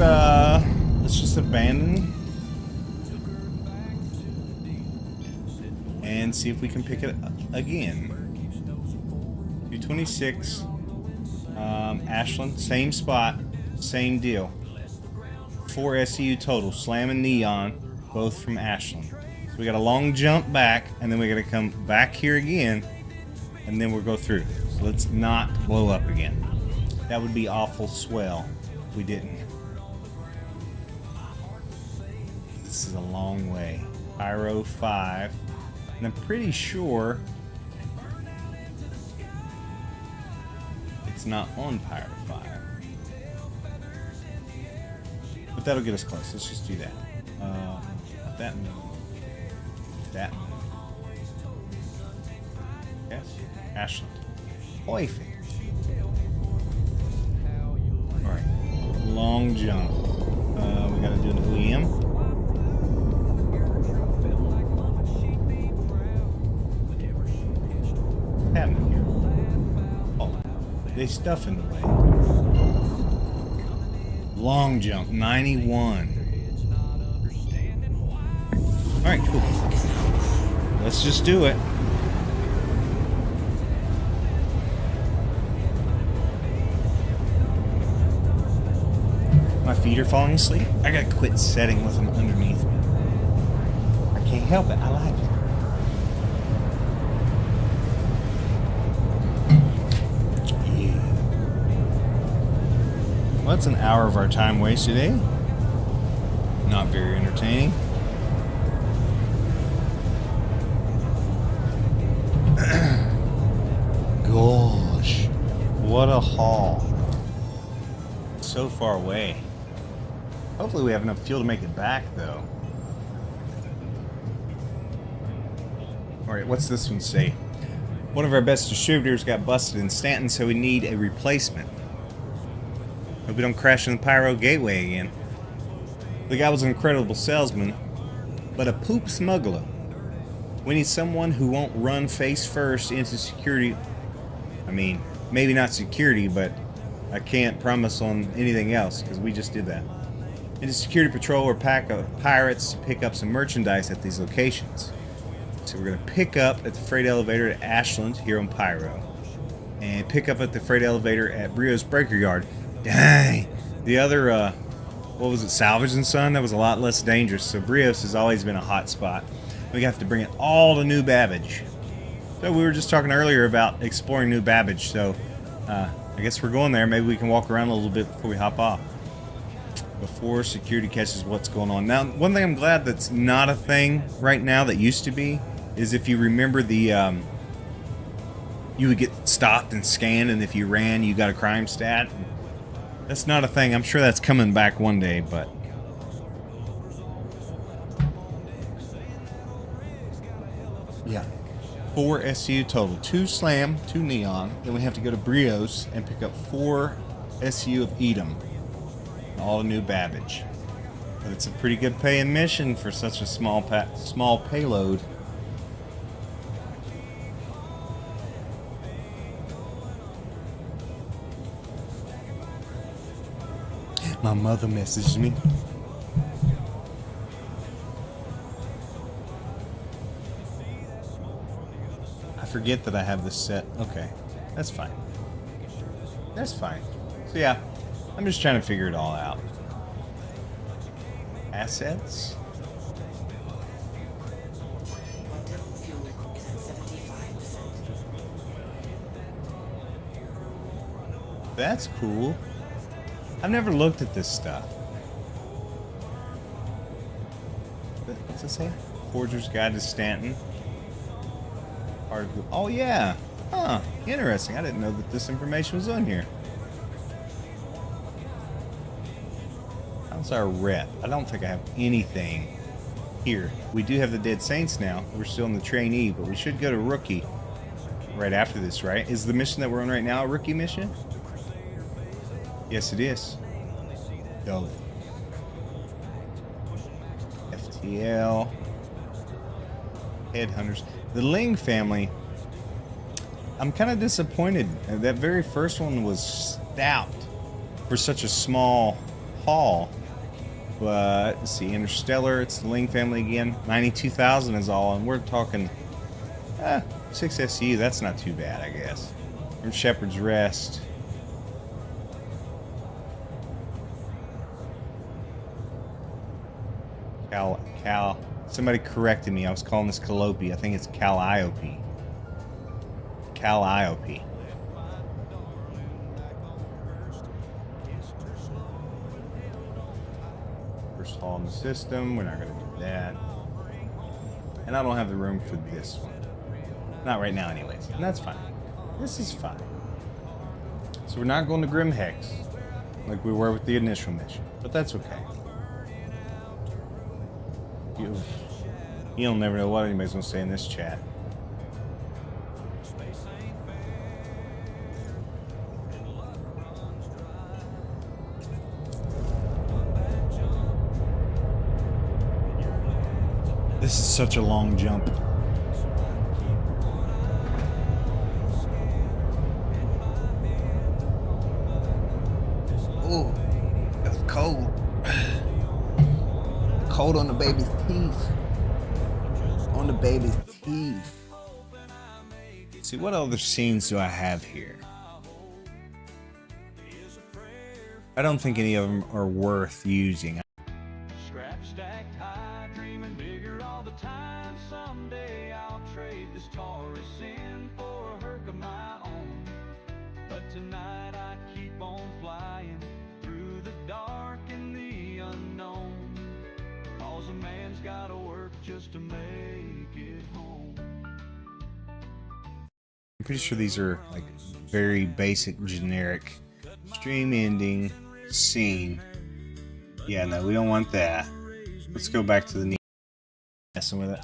just abandon and see if we can pick it up again. 226. Ashland, same spot, same deal. 4 SCU total, Slam and Neon, both from Ashland. So we got a long jump back, and then we got to come back here again, and then we'll go through. So let's not blow up again. That would be awful swell if we didn't. This is a long way. Pyro 5, and I'm pretty sure it's not on Pyro 5. But that'll get us close. Let's just do that. That move. That move. Yes. Ashland. Perfect. Alright. Long jump. We gotta do an OEM. What's happening here? Oh. They stuff in the way. Long jump, 91. Alright, cool. Let's just do it. My feet are falling asleep. I gotta quit setting with them underneath me. I can't help it. I like it. Well, that's an hour of our time wasted, eh? Not very entertaining. Gosh, what a haul. So far away. Hopefully we have enough fuel to make it back, though. Alright, what's this one say? One of our best distributors got busted in Stanton, so we need a replacement. Hope we don't crash in the Pyro Gateway again. The guy was an incredible salesman, but a poop smuggler. We need someone who won't run face first into security. I mean, maybe not security, but I can't promise on anything else, because we just did that. Into security patrol or pack of pirates to pick up some merchandise at these locations. So we're going to pick up at the freight elevator at Ashland here on Pyro. And pick up at the freight elevator at Brio's Breaker Yard. Dang! The other, what was it, Salvage and Son? That was a lot less dangerous. So Brios has always been a hot spot. We have to bring in all the New Babbage. So we were just talking earlier about exploring New Babbage. So I guess we're going there. Maybe we can walk around a little bit before we hop off. Before security catches what's going on. Now, one thing I'm glad that's not a thing right now that used to be is if you remember the, you would get stopped and scanned, and if you ran, you got a crime stat. That's not a thing. I'm sure that's coming back one day, but... yeah. 4 SCU total. 2 Slam, 2 Neon. Then we have to go to Brios and pick up 4 SCU of Edom. All the New Babbage. But it's a pretty good paying mission for such a small payload. My mother messaged me. I forget that I have this set. Okay, that's fine. That's fine. So yeah, I'm just trying to figure it all out. Assets? Fuel is at 75%. That's cool. I've never looked at this stuff. What's it say? Forger's Guide to Stanton. Oh yeah. Huh. Interesting. I didn't know that this information was on here. How's our rep? I don't think I have anything here. We do have the Dead Saints now. We're still in the trainee, but we should go to rookie right after this, right? Is the mission that we're on right now a rookie mission? Yes, it is. Go. FTL. Headhunters. The Ling family. I'm kind of disappointed. That very first one was stout for such a small haul. But let's see, Interstellar. It's the Ling family again. 92,000 is all, and we're talking 6 SU. That's not too bad, I guess. From Shepherd's Rest. Cal. Somebody corrected me. I was calling this Calliope. I think it's Calliope. Calliope. First haul in the system. We're not going to do that. And I don't have the room for this one. Not right now, anyways. And that's fine. This is fine. So we're not going to Grim Hex like we were with the initial mission. But that's okay. You'll never know what anybody's going to say in this chat. This is such a long jump. Oh, it's cold. Cold on the baby's teeth. On the baby's teeth. Let's see, what other scenes do I have here? I don't think any of them are worth using. Scrap stacked high, dreaming bigger all the time. Someday I'll trade this Taurus in for a Herc of my own. But tonight I keep on flying through the dark and the unknown. Cause a man's gotta work just to make it home. I'm pretty sure these are like very basic, generic stream ending scene. Yeah, no, we don't want that. Let's go back to the messing with it.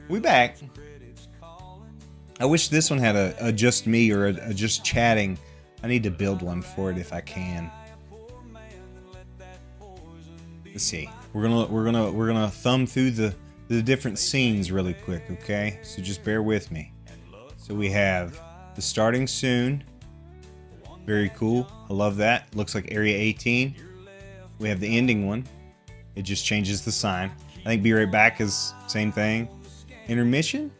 We back. I wish this one had a just me or a just chatting. I need to build one for it if I can. Let's see. We're gonna thumb through the different scenes really quick, okay? So just bear with me. So we have the starting soon. Very cool. I love that. Looks like Area 18. We have the ending one. It just changes the sign. I think Be Right Back is same thing. Intermission?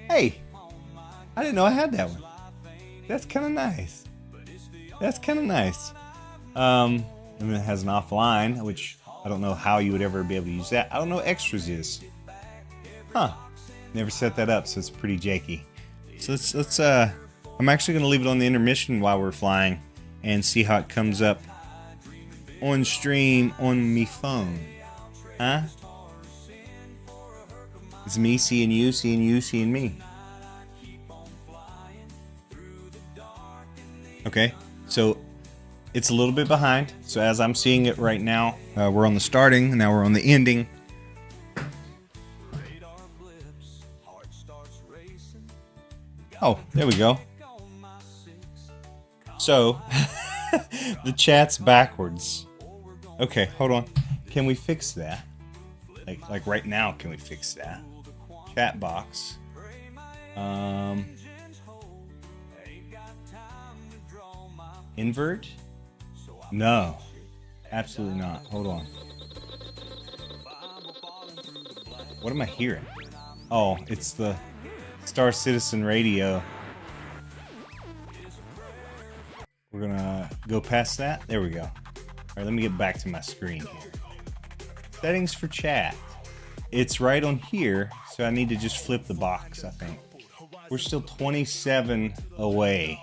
Hey, I didn't know I had that one. That's kind of nice. That's kind of nice. And then it has an offline, which I don't know how you would ever be able to use that. I don't know what extras is. Huh. Never set that up, so it's pretty janky. So let's I'm actually gonna leave it on the intermission while we're flying and see how it comes up on stream on me phone. Huh? It's me seeing you seeing me. Okay, so it's a little bit behind. So as I'm seeing it right now, we're on the starting, and now we're on the ending. Oh, there we go. So, the chat's backwards. Okay, hold on. Can we fix that? Like right now, can we fix that? Chat box. Invert? No. Absolutely not. Hold on. What am I hearing? Oh, it's the Star Citizen radio. We're gonna go past that. There we go. All right, let me get back to my screen here. Settings for chat. It's right on here, so I need to just flip the box, I think. We're still 27 away.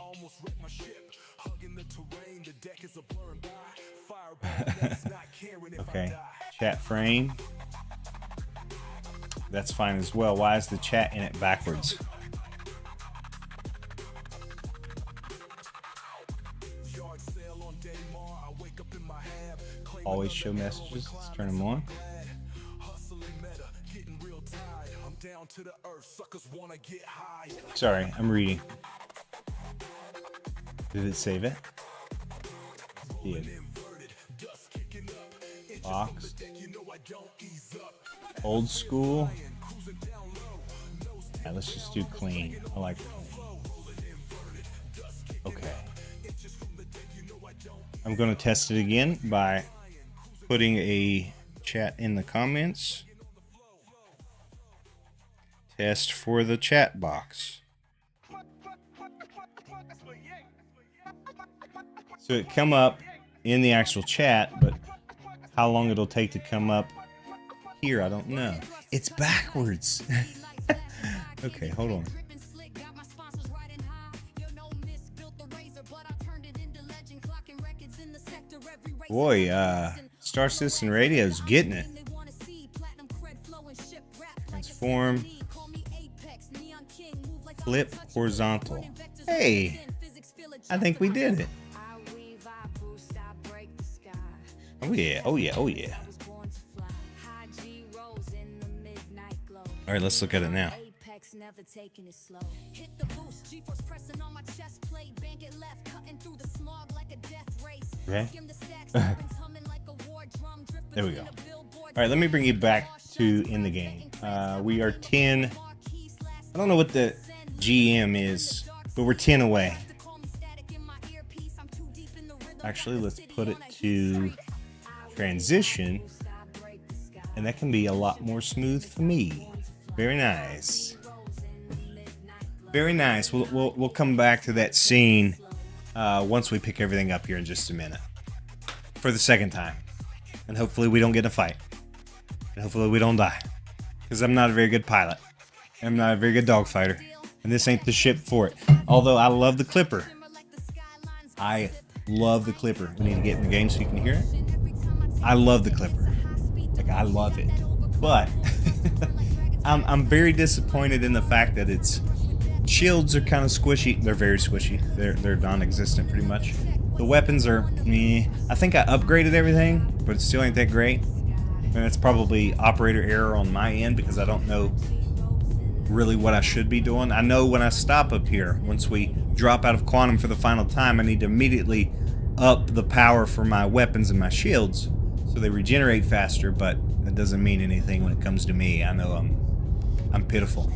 Okay, chat frame. That's fine as well. Why is the chat in it backwards? Always show messages. Let's turn them on. Sorry, I'm reading. Did it save it? It did. Box. Old school. Yeah, let's just do clean. I like clean. Okay. I'm going to test it again by putting a chat in the comments. Test for the chat box. So it come up in the actual chat, but how long it'll take to come up here, I don't know. It's backwards. Okay, hold on. Boy, Star Citizen Radio's getting it. Transform. Flip horizontal. Hey, I think we did it. Oh yeah, oh yeah, oh yeah. All right, let's look at it now. Okay. There we go. All right, let me bring you back to in the game. We are 10. I don't know what the GM is, but we're 10 away. Actually, let's put it to transition, and that can be a lot more smooth for me. Very nice. Very nice. We'll come back to that scene once we pick everything up here in just a minute. For the second time. And hopefully we don't get in a fight. And hopefully we don't die. Because I'm not a very good pilot. I'm not a very good dogfighter. And this ain't the ship for it. Although I love the Clipper. I love the Clipper. We need to get in the game so you can hear it. I love the Clipper. Like, I love it. But I'm very disappointed in the fact that its shields are kind of squishy. They're very squishy. They're non-existent pretty much. The weapons are meh. I think I upgraded everything, but it still ain't that great. And it's probably operator error on my end because I don't know really what I should be doing. I know when I stop up here, once we drop out of quantum for the final time, I need to immediately up the power for my weapons and my shields so they regenerate faster, but that doesn't mean anything when it comes to me. I know I'm pitiful.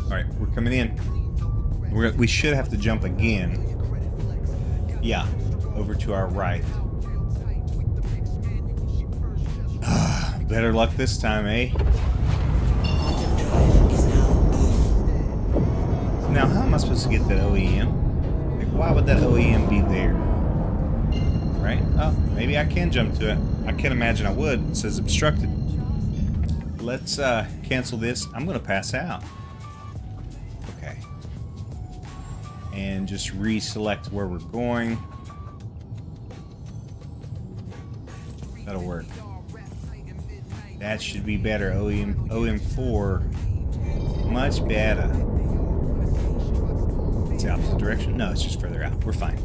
Alright, we're coming in. We should have to jump again. Yeah, over to our right. Better luck this time, eh? Now, how am I supposed to get that OEM? Like, why would that OEM be there? Right? Oh, maybe I can jump to it. I can't imagine I would. It says obstructed. Let's cancel this. I'm going to pass out. Okay. And just reselect where we're going. That'll work. That should be better. OM4. Much better. It's the opposite direction? No, it's just further out. We're fine.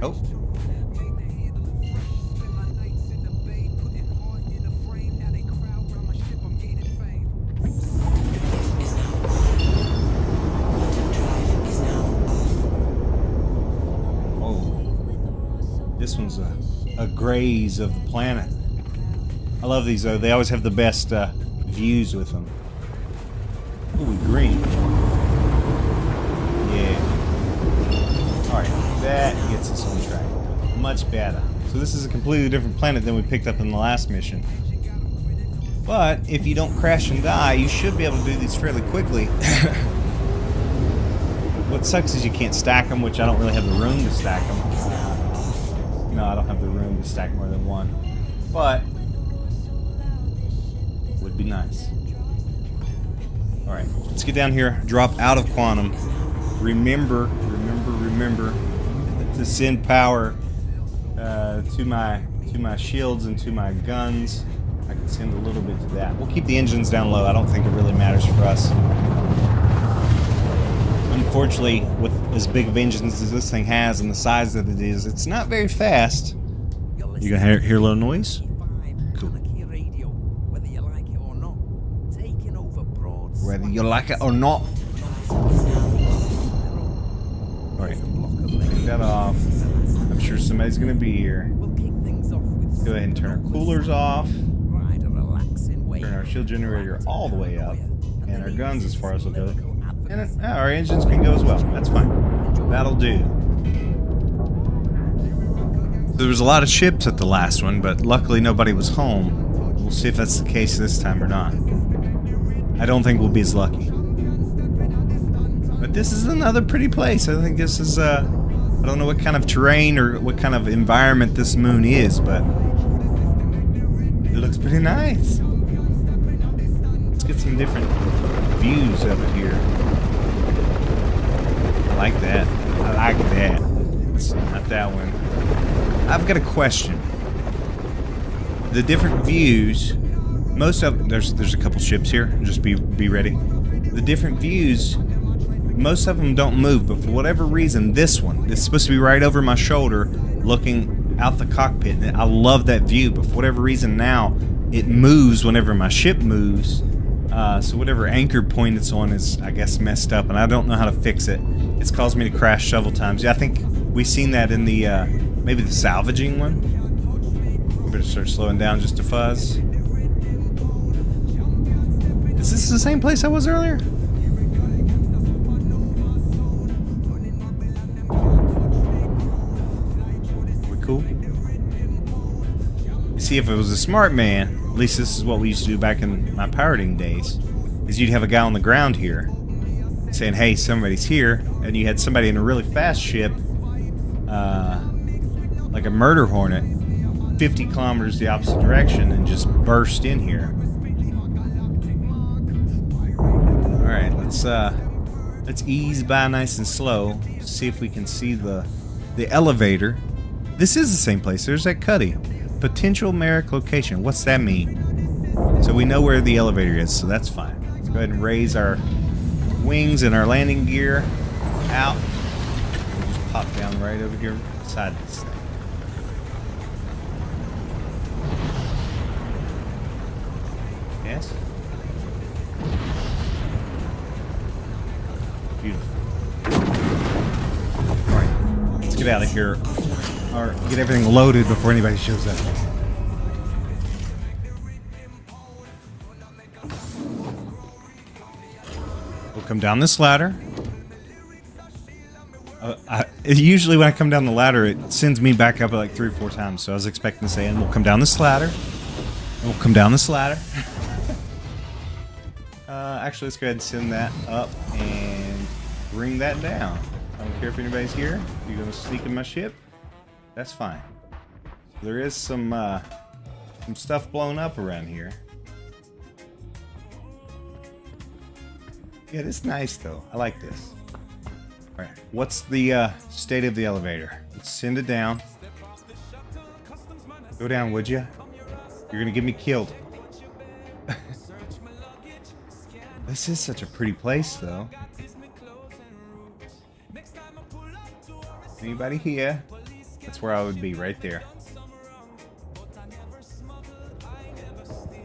Oh. Oh. This one's a graze of the planet. I love these though. They always have the best views with them. Ooh, green. Yeah. Alright, that gets us on track. Much better. So this is a completely different planet than we picked up in the last mission. But if you don't crash and die, you should be able to do these fairly quickly. What sucks is you can't stack them, which I don't really have the room to stack them. No, I don't have the room to stack more than one. But would be nice. Alright, let's get down here, drop out of quantum. Remember to send power to my shields and to my guns. I can send a little bit to that. We'll keep the engines down low. I don't think it really matters for us. Unfortunately, with as big of engines as this thing has and the size that it is, it's not very fast. You gonna hear a little noise? Cool. Whether you like it or not. Alright, take that off. I'm sure somebody's gonna be here. Go ahead and turn our coolers off. Turn our shield generator all the way up. And our guns as far as we'll go. And our engines can go as well. That's fine. That'll do. There was a lot of ships at the last one, but luckily nobody was home. We'll see if that's the case this time or not. I don't think we'll be as lucky. But this is another pretty place. I think this is, I don't know what kind of terrain or what kind of environment this moon is, but it looks pretty nice. Let's get some different views of it here. I like that. I like that. It's not that one. I've got a question. The different views, most of there's a couple ships here. Just be ready. The different views, most of them don't move, but for whatever reason, this one is supposed to be right over my shoulder, looking out the cockpit. And I love that view, but for whatever reason now, it moves whenever my ship moves. So whatever anchor point it's on is, I guess, messed up, and I don't know how to fix it. It's caused me to crash several times. Yeah, I think we've seen that in the, maybe the salvaging one. I better start slowing down just a fuzz. Is this the same place I was earlier? We cool? You see, if it was a smart man, at least this is what we used to do back in my pirating days, is you'd have a guy on the ground here saying, hey, somebody's here, and you had somebody in a really fast ship, like a murder hornet, 50 kilometers the opposite direction, and just burst in here. Alright, let's ease by nice and slow, see if we can see the elevator. This is the same place. There's that cuddy. Potential Merrick location. What's that mean? So we know where the elevator is, so that's fine. Let's go ahead and raise our wings and our landing gear out. We'll just pop down right over here beside this thing. Yes? Beautiful. Alright, let's get out of here. Or get everything loaded before anybody shows up. We'll come down this ladder. Usually when I come down the ladder, it sends me back up like 3 or 4 times. So I was expecting to say, and we'll come down this ladder. And we'll come down this ladder. Actually, let's go ahead and send that up and bring that down. I don't care if anybody's here. You're going to sneak in my ship. That's fine. There is some stuff blown up around here. Yeah, it's nice though. I like this. All right, what's the state of the elevator? Let's send it down. Go down, would you? You're gonna get me killed. This is such a pretty place, though. Anybody here? That's where I would be, right there.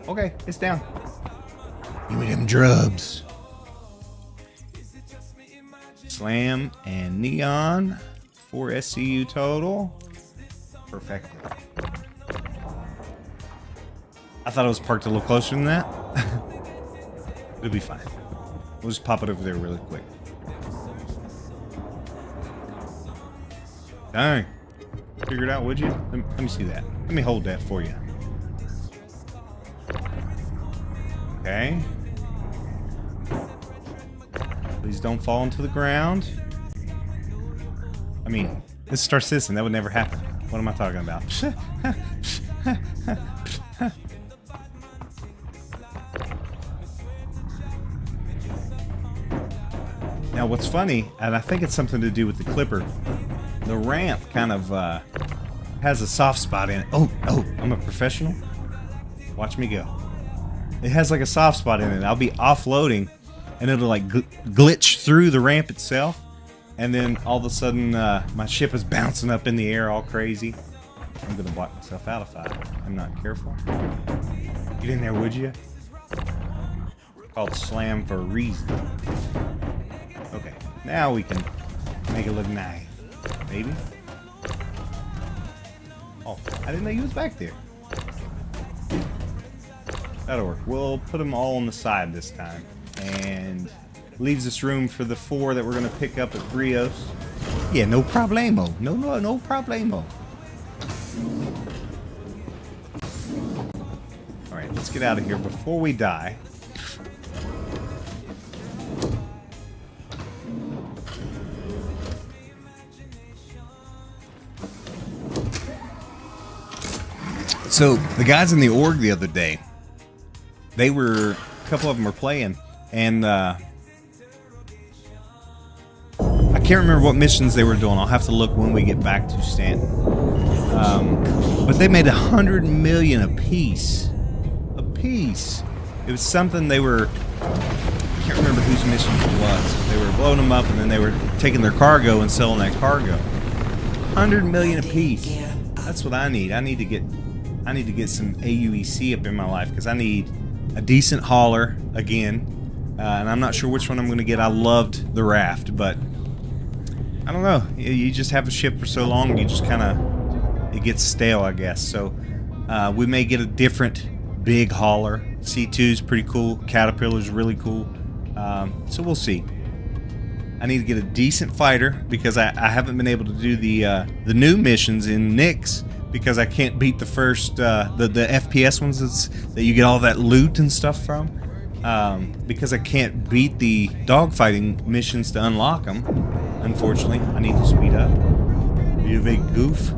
Okay, it's down. Give me them drubs. Slam and neon. 4 SCU total. Perfect. I thought it was parked a little closer than that. It'll be fine. We'll just pop it over there really quick. Dang. Figure it out, would you? Let me see that. Let me hold that for you. Okay. Please don't fall into the ground. I mean, this is Star Citizen. That would never happen. What am I talking about? Now, what's funny, and I think it's something to do with the clipper, the ramp kind of has a soft spot in it. Oh, I'm a professional. Watch me go. It has like a soft spot in it. I'll be offloading, and it'll like glitch through the ramp itself, and then all of a sudden my ship is bouncing up in the air all crazy. I'm gonna block myself out if I'm not careful. Get in there, would you? Called slam for a reason. Okay, now we can make it look nice, maybe. Oh, I didn't know you was back there. That'll work. We'll put them all on the side this time, and leaves us room for the 4 that we're gonna pick up at Brios. Yeah, no problemo. No problemo. All right, let's get out of here before we die. So the guys in the org the other day, a couple of them were playing, and I can't remember what missions they were doing. I'll have to look when we get back to Stanton. But they made 100 million apiece. It was something they were, I can't remember whose missions it was. They were blowing them up, and then they were taking their cargo and selling that cargo. 100 million apiece. That's what I need. I need to get some AUEC up in my life, because I need a decent hauler again, and I'm not sure which one I'm going to get. I loved the raft, but I don't know. You just have a ship for so long, you just kind of, it gets stale, I guess. So we may get a different big hauler. C2's pretty cool. Caterpillar's really cool. So we'll see. I need to get a decent fighter, because I haven't been able to do the new missions in Nyx, because I can't beat the first the FPS ones that you get all that loot and stuff from, because I can't beat the dogfighting missions to unlock them. Unfortunately, I need to speed up. You big goof.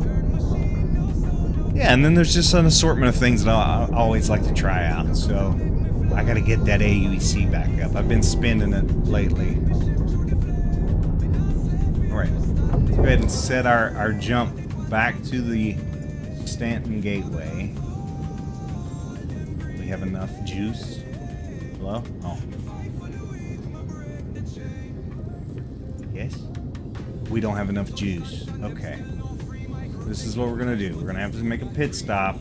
Yeah, and then there's just an assortment of things that I always like to try out. So I got to get that AUEC back up. I've been spending it lately. All right, let's go ahead and set our jump back to the Stanton Gateway. We have enough juice. Hello? Oh. Yes? We don't have enough juice. Okay. This is what we're gonna do. We're gonna have to make a pit stop.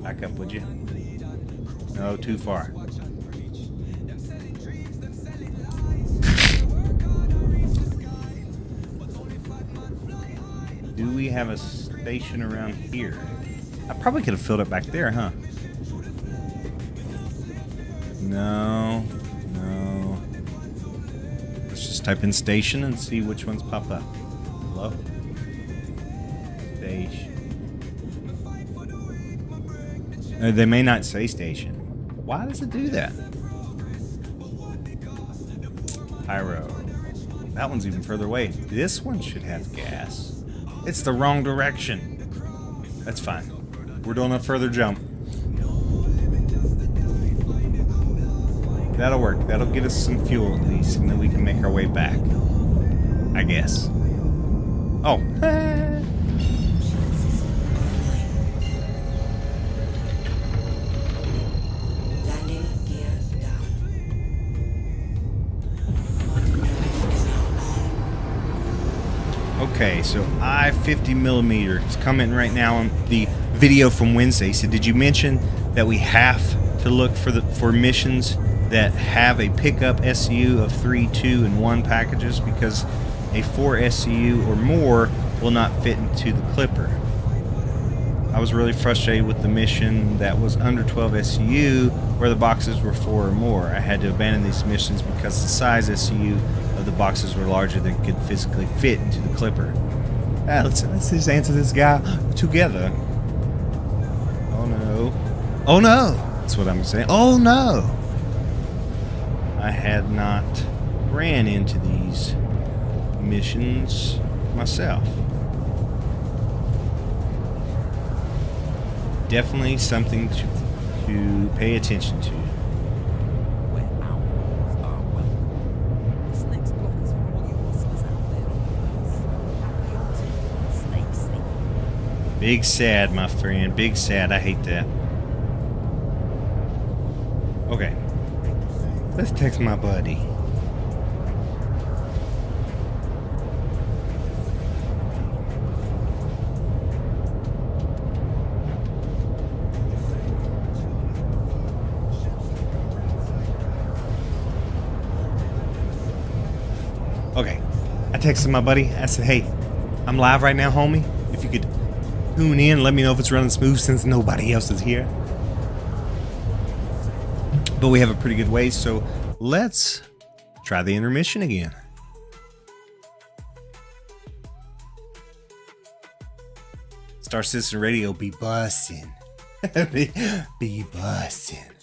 Back up, would you? No, too far. Do we have a station around here? I probably could have filled it back there, huh? No. Let's just type in station and see which ones pop up. Hello? Station. They may not say station. Why does it do that? Pyro. That one's even further away. This one should have gas. It's the wrong direction. That's fine. We're doing a further jump. That'll work. That'll get us some fuel at least, and then we can make our way back. I guess. Oh. Landing gear down. Okay, so I-50mm is coming right now on the video from Wednesday. So did you mention that we have to look for missions that have a pickup SCU of 3, 2, and 1 packages, because a 4 SCU or more will not fit into the clipper? I was really frustrated with the mission that was under 12 SCU, where the boxes were 4 or more. I had to abandon these missions because the size SCU of the boxes were larger than could physically fit into the clipper. Let's just answer this guy together. Oh no. Oh no! That's what I'm saying. Oh no! I had not ran into these missions myself. Definitely something to pay attention to. Where outlaws are welcome. This next block is for all you hustlers out there. Happy hunting. Stay safe. Big sad, my friend. Big sad. I hate that. Okay. Let's text my buddy. Okay, I texted my buddy. I said, hey, I'm live right now, homie. If you could tune in, let me know if it's running smooth since nobody else is here. But we have a pretty good way, so let's try the intermission again. Star Citizen Radio be bussin'. be bussin'.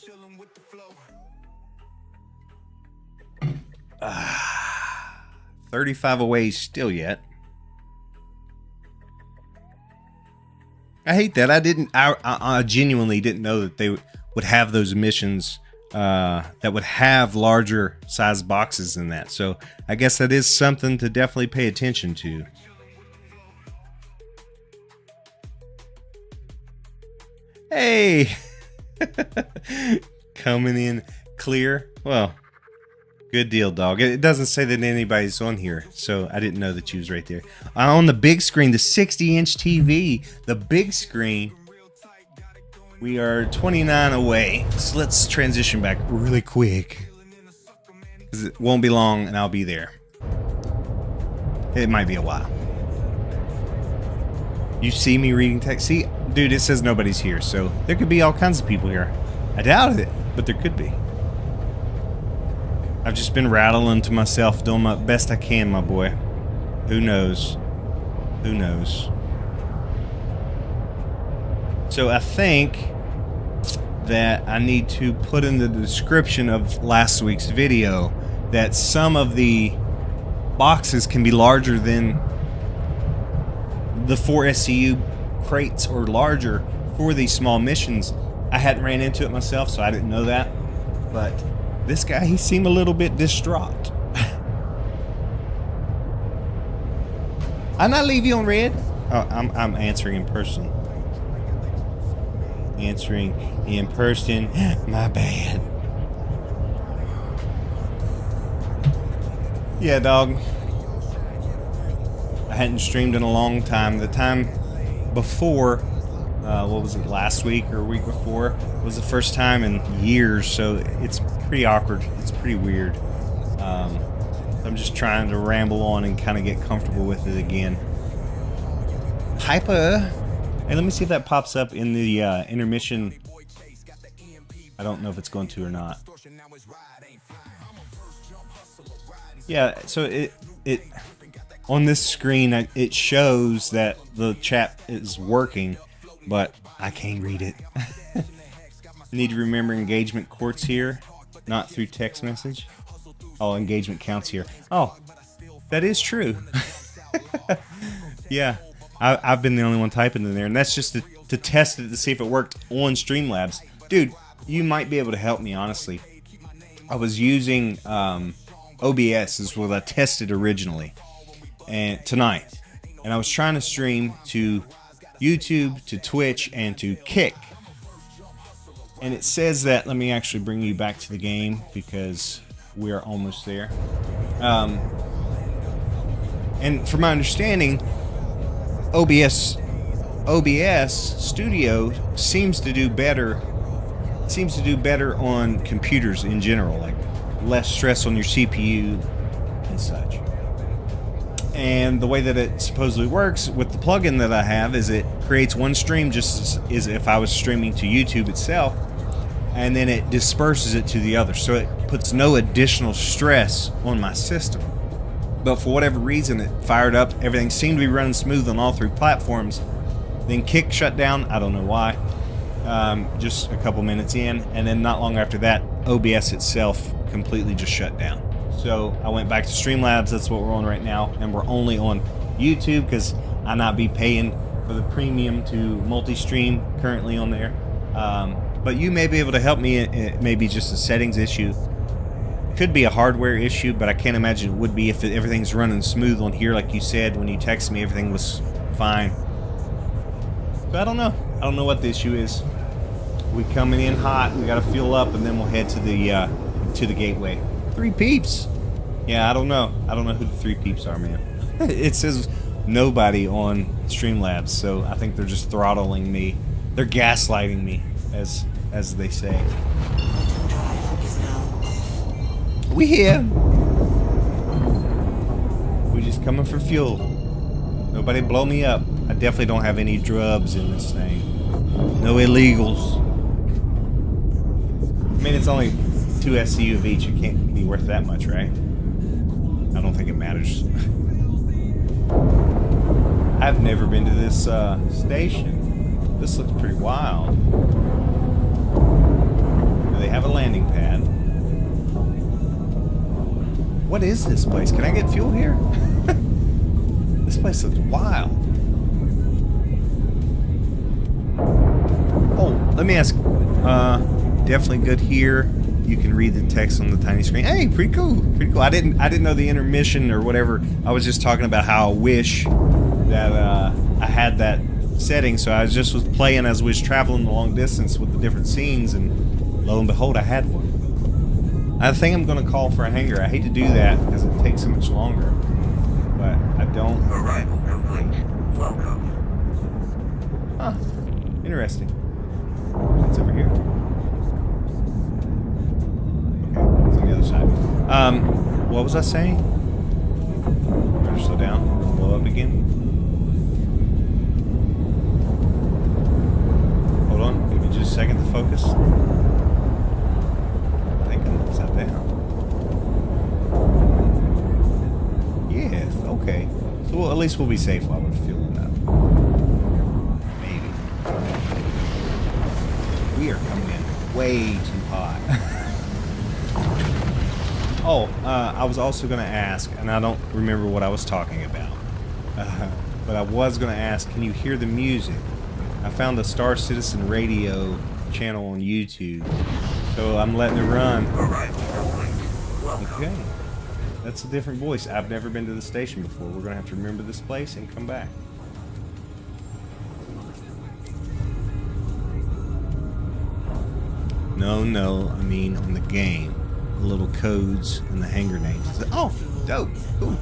35 away still yet. I hate that. I genuinely didn't know that they would have those missions that would have larger size boxes than that. So I guess that is something to definitely pay attention to. Hey, coming in clear. Well, good deal, dog. It doesn't say that anybody's on here, so I didn't know that you was right there. On the big screen, the 60-inch TV, the big screen. We are 29 away, so let's transition back really quick, because it won't be long and I'll be there. It might be a while. You see me reading text? See, dude, it says nobody's here, so there could be all kinds of people here. I doubt it, but there could be. I've just been rattling to myself, doing my best I can, my boy. Who knows? Who knows? So I think that I need to put in the description of last week's video that some of the boxes can be larger than the 4 SCU crates or larger for these small missions. I hadn't ran into it myself, so I didn't know that. But this guy, he seemed a little bit distraught. I not leave you on red? Oh, I'm answering in person. Answering in person. My bad. Yeah, dog. I hadn't streamed in a long time. The time before, what was it, last week or week before, was the first time in years, so it's pretty awkward. It's pretty weird. I'm just trying to ramble on and kind of get comfortable with it again. Hyper. Hey, let me see if that pops up in the intermission. I don't know if it's going to or not. Yeah, so it on this screen it shows that the chat is working, but I can't read it. Need to remember engagement courts here, not through text message. Oh, engagement counts here. Oh, that is true. Yeah, I've been the only one typing in there, and that's just to test it to see if it worked on Streamlabs. Dude, you might be able to help me, honestly. I was using OBS is what I tested originally, and tonight, and I was trying to stream to YouTube, to Twitch, and to Kick. And it says that, let me actually bring you back to the game because we are almost there. And from my understanding, OBS Studio seems to do better on computers in general, like less stress on your CPU and such. And the way that it supposedly works with the plugin that I have is it creates one stream just as if I was streaming to YouTube itself, and then it disperses it to the other, so it puts no additional stress on my system. But for whatever reason, it fired up. Everything seemed to be running smooth on all three platforms. Then Kick shut down. I don't know why. Just a couple minutes in, and then not long after that, OBS itself completely just shut down. So I went back to Streamlabs. That's what we're on right now, and we're only on YouTube because I not be paying for the premium to multi-stream currently on there. But you may be able to help me. It may be just a settings issue. Could be a hardware issue, but I can't imagine it would be if everything's running smooth on here. Like you said, when you texted me, everything was fine. So I don't know. I don't know what the issue is. We coming in hot. We got to fuel up, and then we'll head to the gateway. 3 peeps. Yeah, I don't know. I don't know who the 3 peeps are, man. It says nobody on Streamlabs, so I think they're just throttling me. They're gaslighting me, as they say. We here. We just coming for fuel. Nobody blow me up. I definitely don't have any drugs in this thing. No illegals. I mean, it's only 2 SCU of each. It can't be worth that much, right? I don't think it matters. I've never been to this station. This looks pretty wild. Do they have a landing pad? What is this place? Can I get fuel here? This place looks wild. Oh, let me ask. Definitely good here. You can read the text on the tiny screen. Hey, pretty cool. Pretty cool. I didn't know the intermission or whatever. I was just talking about how I wish that I had that setting. So I just was playing as we was traveling the long distance with the different scenes, and lo and behold, I had one. I think I'm going to call for a hangar. I hate to do that because it takes so much longer, but I don't. Arrival complete. Welcome. Huh. Interesting. It's over here. Okay, it's on the other side. What was I saying? Better slow down. Blow up again. Hold on. Give me just a second to focus. Upside down. Yes, okay. So at least we'll be safe while we're fueling up. Maybe. We are coming in way too hot. Oh, I was also going to ask, and I don't remember what I was talking about, but I was going to ask, can you hear the music? I found the Star Citizen Radio channel on YouTube. So I'm letting it run. Okay. That's a different voice. I've never been to the station before. We're going to have to remember this place and come back. No, I mean on the game. The little codes and the hangar names. Oh, dope. Cool.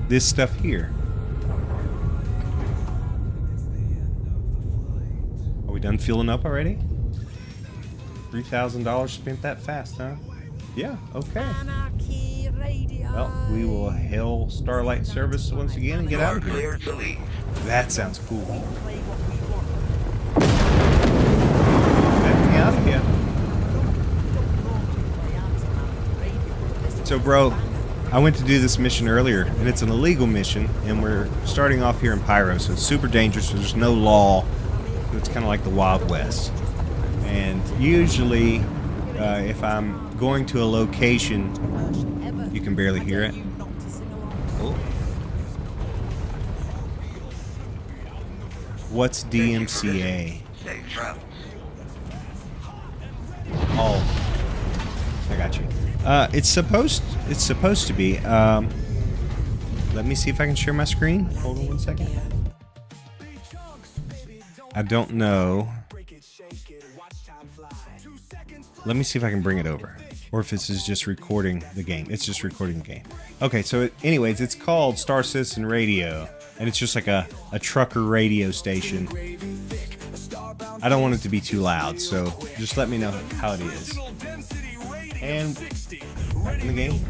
This stuff here. Are we done fueling up already? $3,000 spent that fast, huh? Yeah, okay. Well, we will hail Starlight Service once again and get out of here. That sounds cool. Let me out of here. So, bro, I went to do this mission earlier, and it's an illegal mission, and we're starting off here in Pyro, so it's super dangerous. There's no law. It's kind of like the Wild West. And usually, if I'm going to a location, you can barely hear it. Oh. What's DMCA? Oh, I got you. It's supposed to be. Let me see if I can share my screen. Hold on one second. I don't know. Let me see if I can bring it over. Or if this is just recording the game. It's just recording the game. Okay, so anyways, it's called Star Citizen Radio. And it's just like a trucker radio station. I don't want it to be too loud, so just let me know how it is. And back in the game.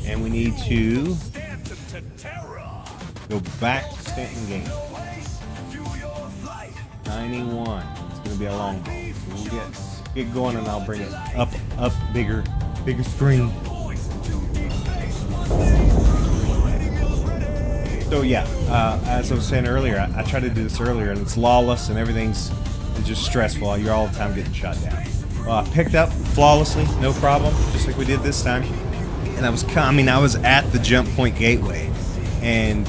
And we need to Go back to Stanton game. 91. It's gonna be a long one. We'll get going, and I'll bring it up, bigger screen. So yeah, as I was saying earlier, I tried to do this earlier, and it's lawless, and everything's just stressful. You're all the time getting shot down. Well, I picked up flawlessly, no problem, just like we did this time. And I was at the jump point gateway, and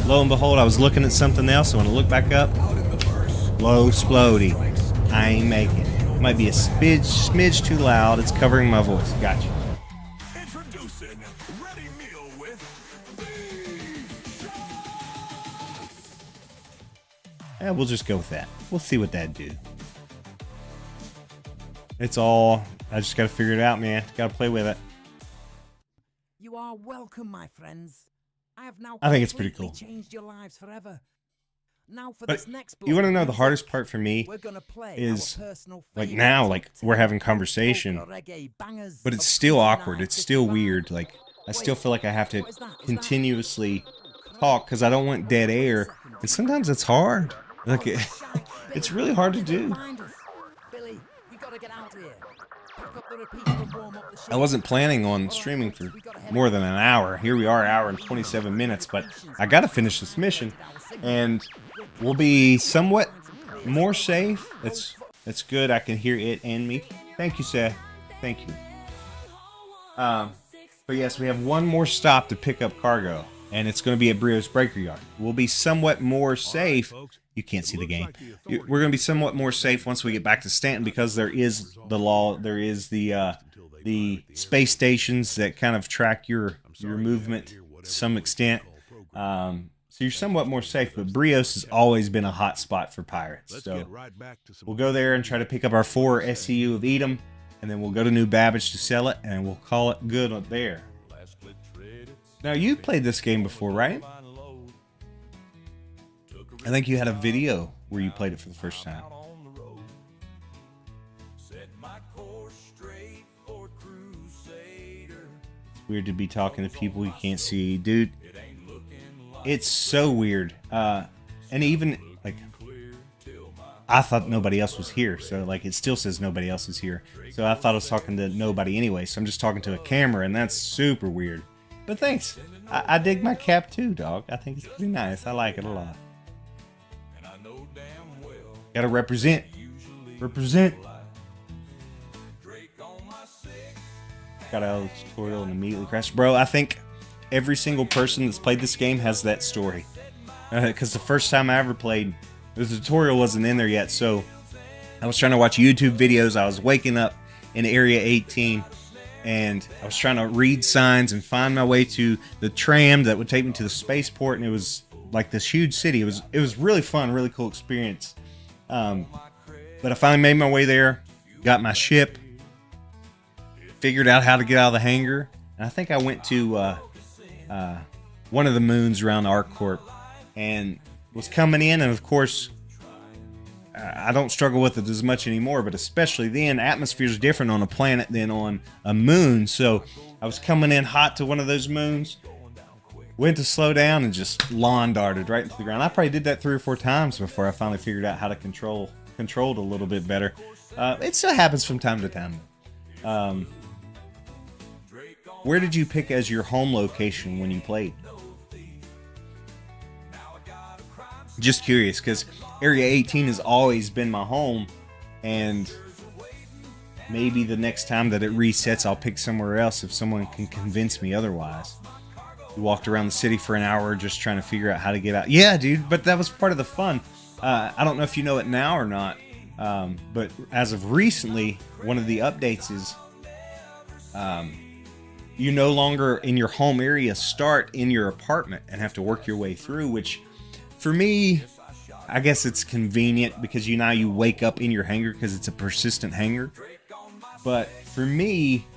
lo and behold, I was looking at something else. And when I look back up, low splody. I ain't making it. Might be a smidge too loud. It's covering my voice. Gotcha. Introducing ready meal with Yeah, we'll just go with that. We'll see what that do. It's all, I just gotta figure it out, man. Gotta play with it. You are welcome, my friends. I have now I think it's pretty cool. changed your lives forever. Now for But this next you want to block, know the hardest part for me we're gonna play is, our personal like favorite now, like top we're 10 having conversation, polka reggae bangers but it's of still 29 awkward. It's to still 55. weird. Like I still Wait, feel like I have to what is that? Is that- continuously talk because I don't want dead air, and sometimes it's hard. Like it's really hard to do. Find us. Billy, you gotta get out here. Pack up the repeater and warm up the ship. I wasn't planning on streaming for more than an hour. Here we are, an hour and 27 minutes, but I gotta finish this mission, and we'll be somewhat more safe. It's good. I can hear it and me. Thank you, Seth. Thank you. But yes, we have one more stop to pick up cargo, and it's going to be at Brio's Breaker Yard. We'll be somewhat more safe. You can't see the game. We're going to be somewhat more safe once we get back to Stanton, because there is the law. There is the space stations that kind of track your movement to some extent. So you're somewhat more safe, but Brios has always been a hot spot for pirates. So we'll go there and try to pick up our 4 SCU of Edom, and then we'll go to New Babbage to sell it, and we'll call it good up there. Now, you played this game before, right? I think you had a video where you played it for the first time. It's weird to be talking to people you can't see. Dude, it's so weird. And even, like, I thought nobody else was here. So, like, it still says nobody else is here. So I thought I was talking to nobody anyway. So I'm just talking to a camera, and that's super weird. But thanks. I dig my cap too, dog. I think it's pretty nice. I like it a lot. Gotta represent. Represent. Got out of the tutorial and immediately crashed. Bro, I think every single person that's played this game has that story. Because the first time I ever played, the tutorial wasn't in there yet. So I was trying to watch YouTube videos. I was waking up in Area 18. And I was trying to read signs and find my way to the tram that would take me to the spaceport, and it was like this huge city. It was really fun, really cool experience. But I finally made my way there, got my ship, figured out how to get out of the hangar, and I think I went to one of the moons around ArcCorp, and was coming in, and of course, I don't struggle with it as much anymore, but especially then, atmosphere is different on a planet than on a moon. So I was coming in hot to one of those moons, went to slow down, and just lawn darted right into the ground. I probably did that 3 or 4 times before I finally figured out how to control it a little bit better. It still happens from time to time. Where did you pick as your home location when you played? Just curious, because Area 18 has always been my home, and maybe the next time that it resets, I'll pick somewhere else if someone can convince me otherwise. We walked around the city for an hour just trying to figure out how to get out. Yeah, dude, but that was part of the fun. I don't know if you know it now or not, but as of recently, one of the updates is you no longer in your home area start in your apartment and have to work your way through, which for me, I guess it's convenient because now you wake up in your hangar because it's a persistent hangar. But for me,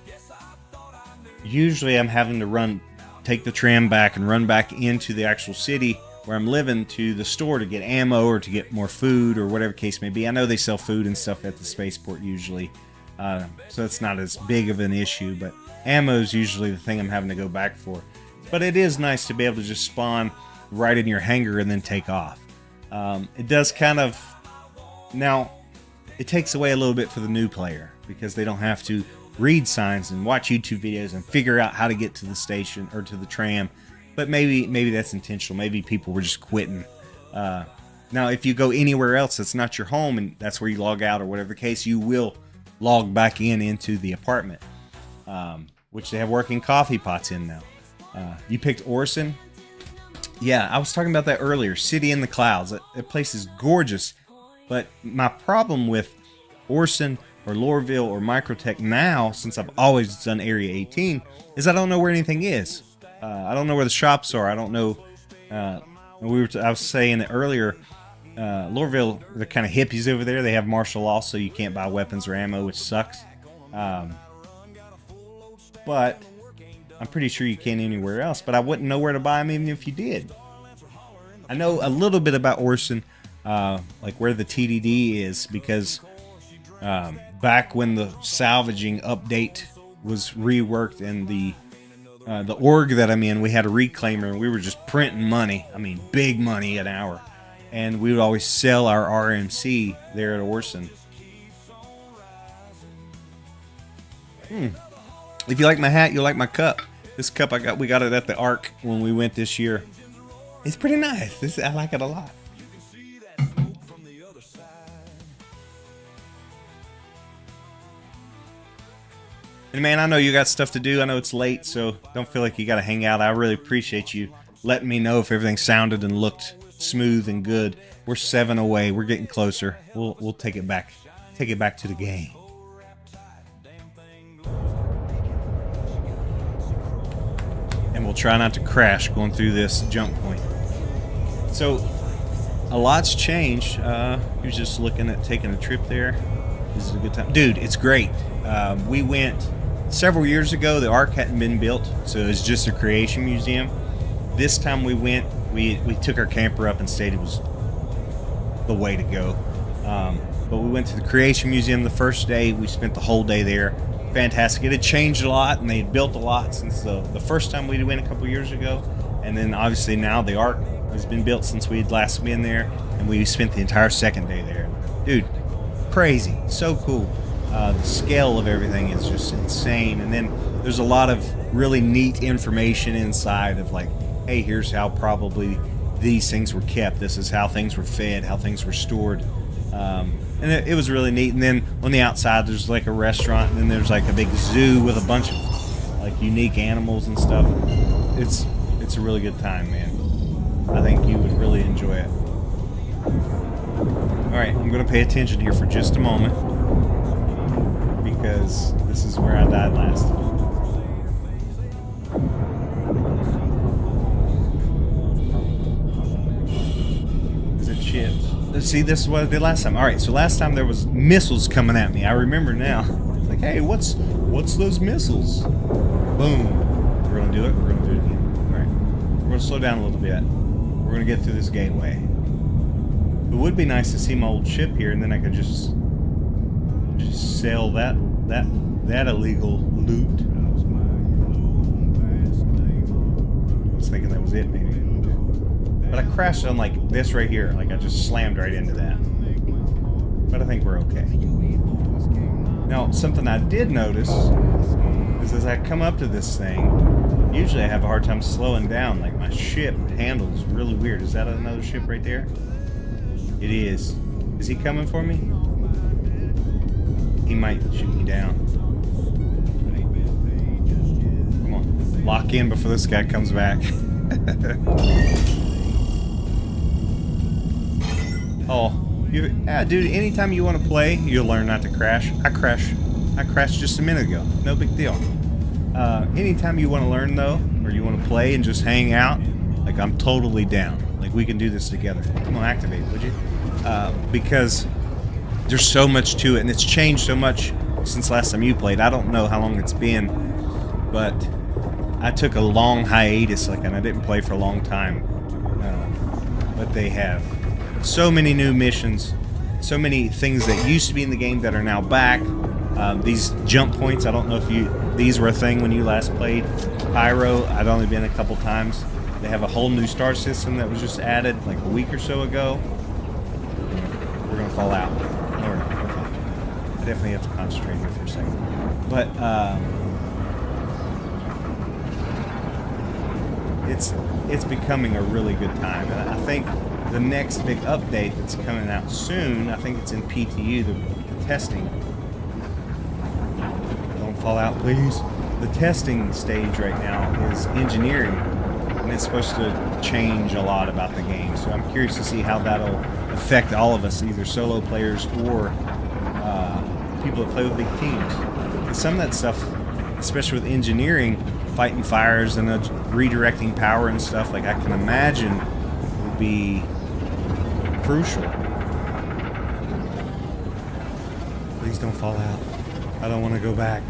usually I'm having to take the tram back and run back into the actual city where I'm living to the store to get ammo or to get more food or whatever case may be. I know they sell food and stuff at the spaceport usually, so it's not as big of an issue, but ammo is usually the thing I'm having to go back for. but it is nice to be able to just spawn right in your hangar and then take off. It does kind of, now it takes away a little bit for the new player because they don't have to read signs and watch YouTube videos and figure out how to get to the station or to the tram. But maybe that's intentional. Maybe people were just quitting. Now, if you go anywhere else that's not your home and that's where you log out or whatever the case, you will log back into the apartment, which they have working coffee pots in now. You picked Orson. Yeah, I was talking about that earlier. City in the Clouds. That place is gorgeous. But my problem with Orson or Lorville or Microtech now, since I've always done Area 18, is I don't know where anything is. I don't know where the shops are. I don't know. I was saying it earlier. Lorville, they're kind of hippies over there. They have martial law, so you can't buy weapons or ammo, which sucks. But I'm pretty sure you can anywhere else. But I wouldn't know where to buy them even if you did. I know a little bit about Orson, like where the TDD is, because back when the salvaging update was reworked and the org that I'm in, we had a reclaimer and we were just printing money. I mean, big money an hour. And we would always sell our RMC there at Orson. If you like my hat, you'll like my cup. This cup we got it at the Ark when we went this year. It's pretty nice. I like it a lot. And man, I know you got stuff to do. I know it's late, so don't feel like you got to hang out. I really appreciate you letting me know if everything sounded and looked smooth and good. We're 7 away. We're getting closer. We'll take it back. Take it back to the game. And we'll try not to crash going through this jump point. So a lot's changed. He was just looking at taking a trip there. This is a good time. Dude, it's great. We went several years ago. The Ark hadn't been built, so it was just a creation museum. This time we went, we took our camper up and stayed. It was the way to go. But we went to the creation museum the first day. We spent the whole day there. Fantastic. It had changed a lot, and they had built a lot since the first time we went a couple years ago. And then obviously now the Ark has been built since we had last been there, and we spent the entire second day there. Dude, crazy. So cool. The scale of everything is just insane. And then there's a lot of really neat information inside of like, hey, here's how probably these things were kept. This is how things were fed, how things were stored. And it was really neat. And then on the outside, there's like a restaurant, and then there's like a big zoo with a bunch of like unique animals and stuff. It's a really good time, man. I think you would really enjoy it. All right, I'm going to pay attention here for just a moment, because this is where I died last. Is it chips? See, this is what I did last time. All right, so last time there was missiles coming at me. I remember now. It's like, hey, what's those missiles? Boom. We're gonna do it. We're gonna do it again. All right, we're gonna slow down a little bit. We're gonna get through this gateway. It would be nice to see my old ship here, and then I could just sell that illegal loot. I was thinking that was it, maybe. But I crashed on like this right here. Like I just slammed right into that. But I think we're okay. Now, something I did notice is as I come up to this thing, usually I have a hard time slowing down. Like my ship handles really weird. Is that another ship right there? It is. Is he coming for me? He might shoot me down. Come on. Lock in before this guy comes back. Oh, dude, anytime you want to play, you'll learn not to crash. I crashed just a minute ago. No big deal. Anytime you want to learn, though, or you want to play and just hang out, like, I'm totally down. Like, we can do this together. Come on, activate, would you? Because there's so much to it, and it's changed so much since last time you played. I don't know how long it's been, but I took a long hiatus, and I didn't play for a long time. But they have so many new missions, so many things that used to be in the game that are now back, These jump points, I don't know if these were a thing when you last played Pyro. I'd only been a couple times. They have a whole new star system that was just added like a week or so ago. We're gonna fall out. No, we're not. We're fine. I definitely have to concentrate here for a second. But it's becoming a really good time, and I think the next big update that's coming out soon, I think it's in PTU, the testing. Don't fall out, please. The testing stage right now is engineering, and it's supposed to change a lot about the game. So I'm curious to see how that'll affect all of us, either solo players or people that play with big teams. And some of that stuff, especially with engineering, fighting fires and redirecting power and stuff, like I can imagine will be crucial. Please don't fall out. I don't want to go back.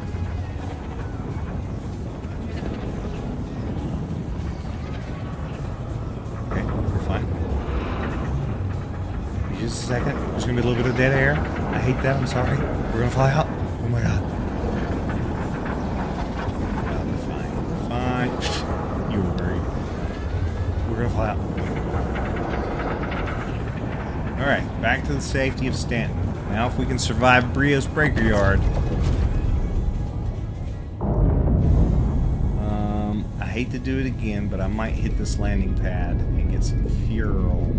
Okay, we're fine. Just a second. There's gonna be a little bit of dead air. I hate that. I'm sorry. We're gonna fly out. Oh my god. We're fine. We're fine. You were worried. We're gonna fly out. Alright, back to the safety of Stanton. Now if we can survive Brio's Breaker Yard. I hate to do it again, but I might hit this landing pad and get some fuel.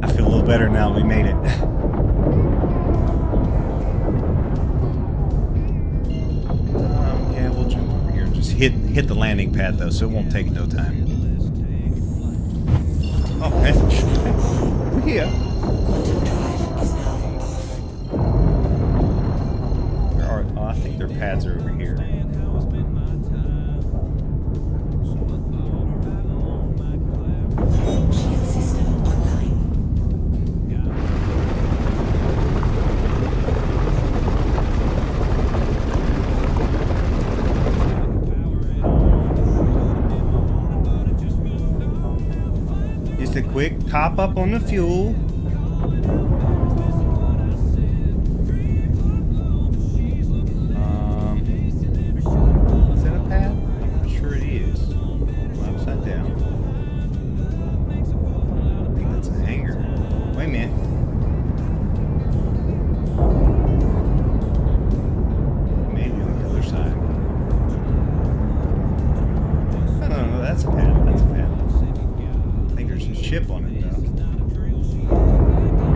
I feel a little better now we made it. Yeah, we'll jump over here. Just hit the landing pad though, so it won't take no time. Oh, hey. We're here. Oh, I think their pads are over here. Shield system online. Just a quick top up on the fuel. Is that a pad? I'm sure it is. Upside down. I think that's a hanger. Wait a minute. Maybe on the other side. No, that's a pad. That's a pad. I think there's a ship on it, though.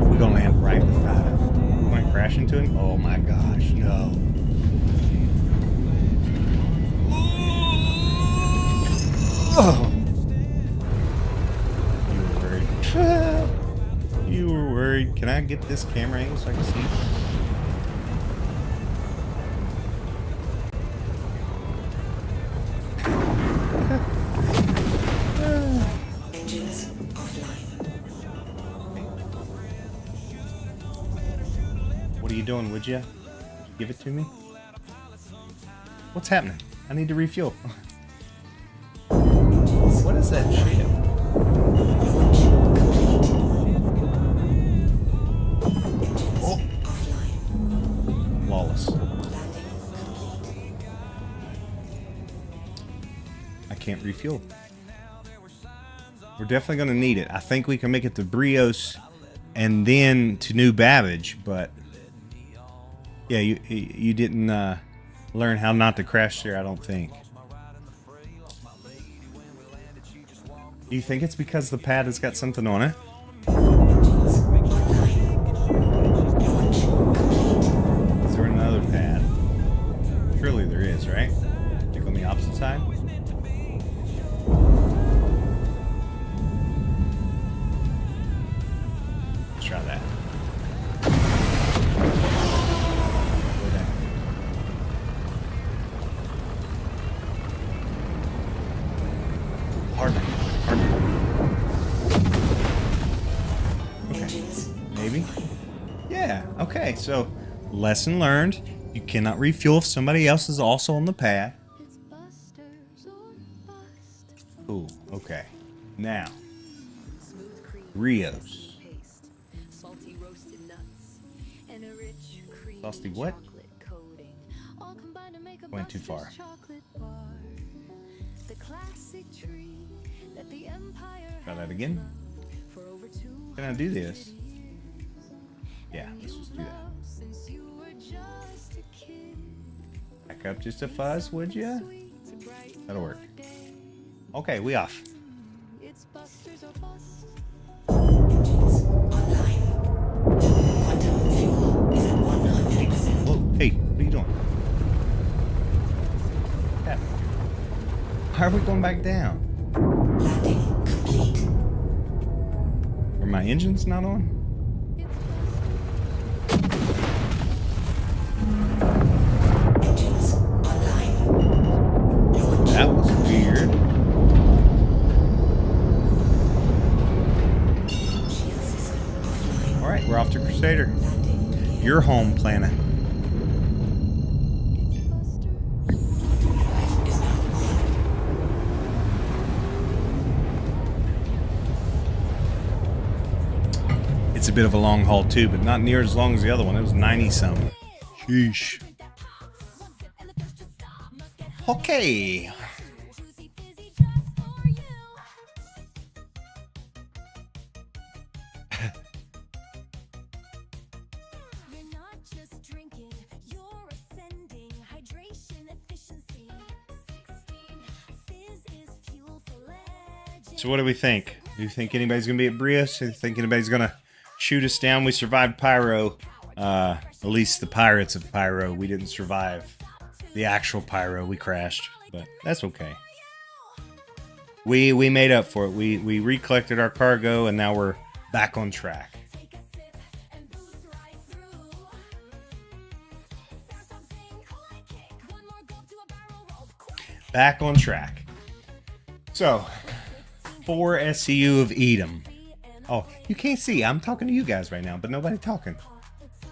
We're gonna land right beside it. We might crash into him. Oh my gosh, no. Oh. You were worried. You were worried. Can I get this camera angle so I can see? Engines offline. What are you doing, would you? Give it to me? What's happening? I need to refuel. What is that ship? Oh. Flawless. I can't refuel. We're definitely going to need it. I think we can make it to Brios and then to New Babbage, but yeah, you didn't learn how not to crash there, I don't think. Do you think it's because the pad has got something on it? Is there another pad? Surely there is, right? Like on the opposite side? Let's try that. Go down. Hardly. Okay. Maybe? Yeah, okay, so lesson learned. You cannot refuel if somebody else is also on the pad. Ooh, okay. Now, Rios. Salty roasted nuts, Frosty what? Went too far. Try that again. Can I do this? Yeah, let's just do that. Back up just a fuzz, would ya? That'll work. Okay, we off. Engines online. Quantum fuel is at 100%. Whoa, hey, what are you doing? Yeah. How are we going back down? Landing complete. Are my engines not on? Engines online. Launch. That was weird. Shield system offline. All right, we're off to Crusader. Landing. Your home planet. Drive is now on. It's a bit of a long haul too, but not near as long as the other one. It was 90 some. Sheesh. Okay. So what do we think? Do you think anybody's gonna be at Brios? Do you think anybody's gonna shoot us down? We survived Pyro. At least the pirates of Pyro. We didn't survive the actual Pyro. We crashed, but that's okay. We made up for it. We recollected our cargo, and now we're back on track. Back on track. So, 4 SCU of Edom. Oh, you can't see. I'm talking to you guys right now, but nobody talking.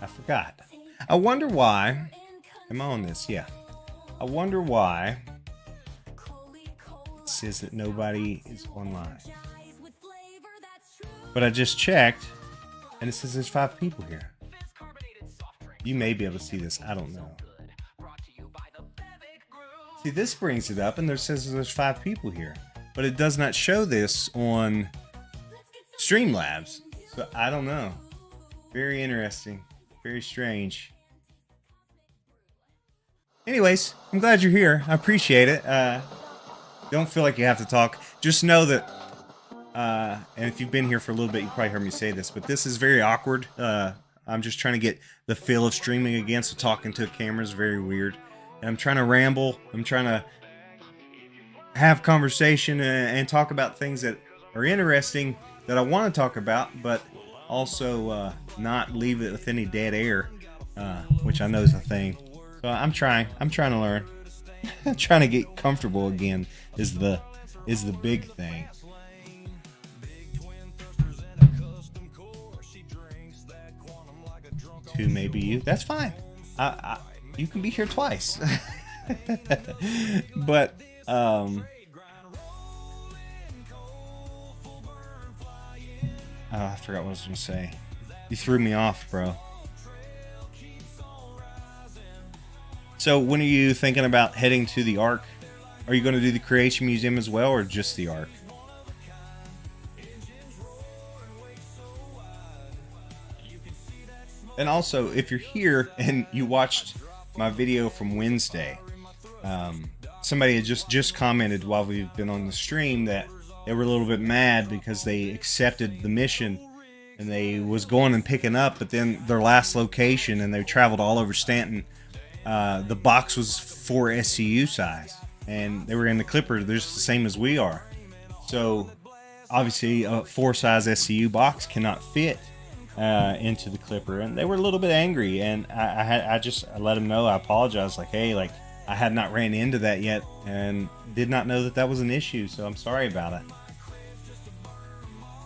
I forgot. I wonder why. Am I on this? Yeah. I wonder why it says that nobody is online. But I just checked, and it says there's 5 people here. You may be able to see this. I don't know. See, this brings it up, and there says there's 5 people here. But it does not show this on Streamlabs. So I don't know. Very interesting. Very strange. Anyways, I'm glad you're here. I appreciate it. Don't feel like you have to talk. Just know that, and if you've been here for a little bit, you probably heard me say this, but this is very awkward. I'm just trying to get the feel of streaming again, so talking to a camera is very weird. And I'm trying to ramble. I'm trying to have conversation and talk about things that are interesting that I want to talk about, but also not leave it with any dead air, which I know is a thing. So I'm trying to learn. I'm trying to get comfortable again is the big thing. Two, maybe you. That's fine. You can be here twice. But I forgot what I was gonna say. You threw me off, bro. So when are you thinking about heading to the Ark? Are you going to do the Creation Museum as well, or just the Ark? And also, if you're here and you watched my video from Wednesday, somebody had just commented while we've been on the stream that they were a little bit mad because they accepted the mission and they was going and picking up, but then their last location, and they traveled all over Stanton, the box was 4 SCU size, and they were in the Clipper. They're just the same as we are. So obviously a 4 size SCU box cannot fit into the Clipper, and they were a little bit angry, and I let them know. I apologized, like, hey, like, I had not ran into that yet and did not know that was an issue, so I'm sorry about it.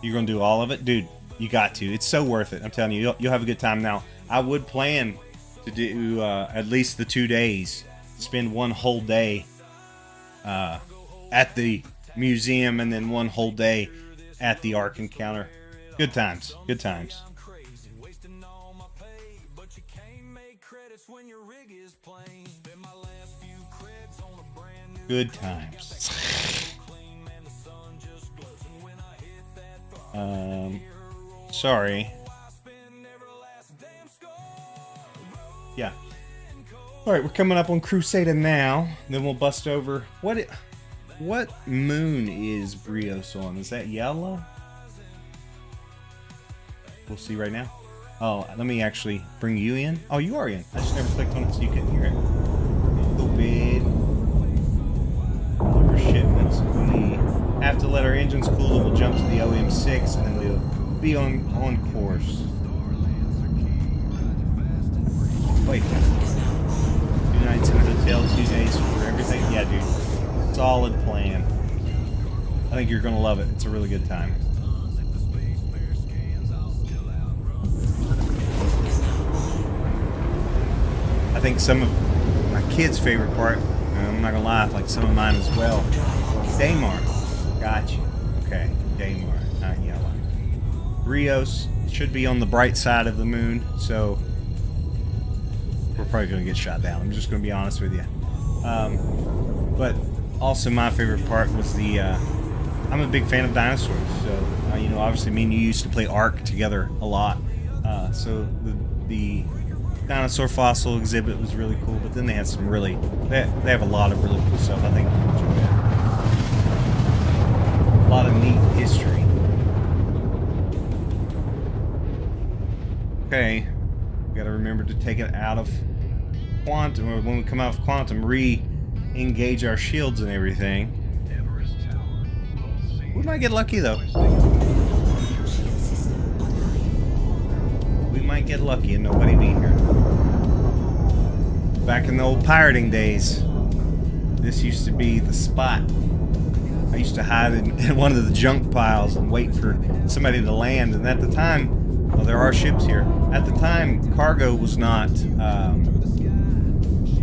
You're gonna do all of it, dude? You got to. It's so worth it. I'm telling you, you'll have a good time. Now, I would plan to do at least the 2 days, spend one whole day at the museum, and then one whole day at the Ark encounter. Good times. Good times. Good times. Sorry. Yeah. All right, we're coming up on Crusader now. Then we'll bust over. What moon is Brios on? Is that yellow? We'll see right now. Oh, let me actually bring you in. Oh, you are in. I just never clicked on it so you couldn't hear it. Stupid. Deliver shipments. We have to let our engines cool, and we'll jump to the OM6, and then we'll be on course. Wait. 2 nights in a hotel, 2 days for everything. Yeah, dude. Solid plan. I think you're gonna love it. It's a really good time. I think some of my kids' favorite part, I'm not gonna lie, like some of mine as well. Daymar. Gotcha. Okay, Daymar, not yellow. Rios should be on the bright side of the moon, so we're probably gonna get shot down. I'm just gonna be honest with you. But also my favorite part was the, I'm a big fan of dinosaurs, so, you know, obviously me and you used to play Ark together a lot. So the dinosaur fossil exhibit was really cool, but then they had some really, they have a lot of really cool stuff. I think you'll enjoy it. A lot of neat history. Okay, we gotta remember to take it out of quantum, or when we come out of quantum, re-engage our shields and everything. We might get lucky though. We might get lucky and nobody be here. Back in the old pirating days, this used to be the spot. I used to hide in one of the junk piles and wait for somebody to land. And at the time, well, there are ships here. At the time, cargo was not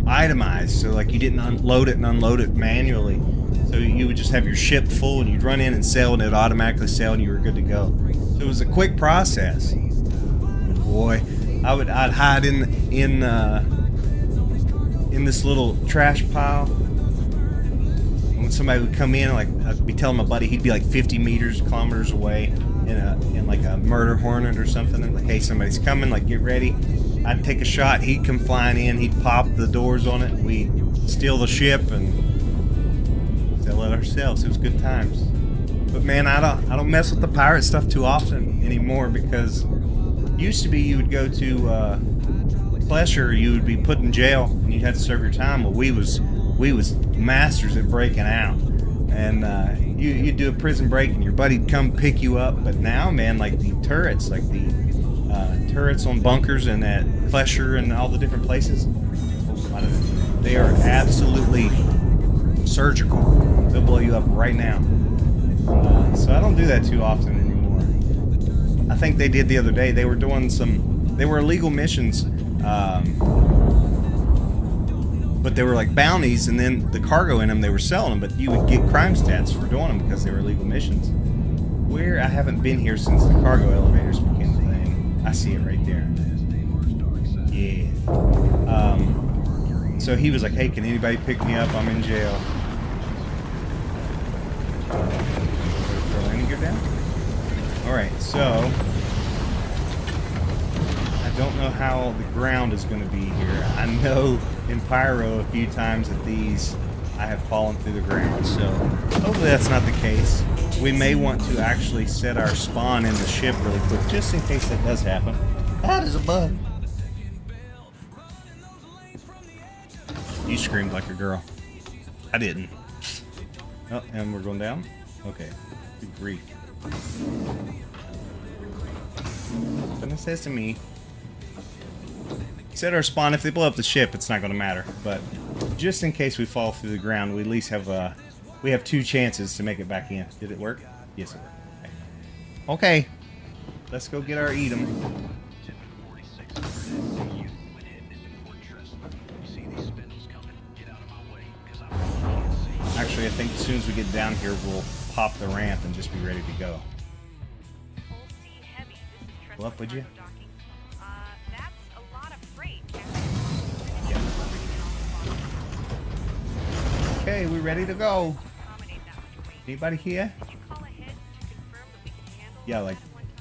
itemized, so like you didn't unload it and unload it manually. So you would just have your ship full, and you'd run in and sail, and it would automatically sail, and you were good to go. So it was a quick process. Boy, I'd hide in this little trash pile. And when somebody would come in, like I'd be telling my buddy, he'd be like 50 kilometers away in like a murder hornet or something, and like, hey, somebody's coming, like get ready. I'd take a shot, he'd come flying in, he'd pop the doors on it, we'd steal the ship and sell it ourselves. It was good times. But man, I don't mess with the pirate stuff too often anymore, because used to be you would go to Pleasure, you would be put in jail and you'd have to serve your time. Well, we was masters at breaking out, and you'd do a prison break and your buddy'd come pick you up. But now, man, like the turrets, turrets on bunkers and at Pleasure and all the different places, they are absolutely surgical. They'll blow you up right now. So I don't do that too often anymore. I think they did the other day. They were doing they were illegal missions, but they were like bounties, and then the cargo in them, they were selling them, but you would get crime stats for doing them because they were illegal missions. Where I haven't been here since the cargo elevators became a thing. I see it right there. Yeah. So he was like, hey, can anybody pick me up? I'm in jail. Throw landing gear down? Alright, so I don't know how the ground is going to be here. I know in Pyro a few times at these I have fallen through the ground, so hopefully that's not the case. We may want to actually set our spawn in the ship really quick, just in case that does happen. That is a bug. You screamed like a girl. I didn't. Oh, and we're going down? Okay. Good grief. Open the sesame. Set our spawn. If they blow up the ship, it's not going to matter. But just in case we fall through the ground, we at least have we have 2 chances to make it back in. Did it work? Yes, it worked. Okay. Let's go get our Edom. Actually, I think as soon as we get down here, we'll pop the ramp and just be ready to go. Pull up, would you? That's a lot of freight. Yeah. Okay, we ready to go. Anybody here? Yeah, like,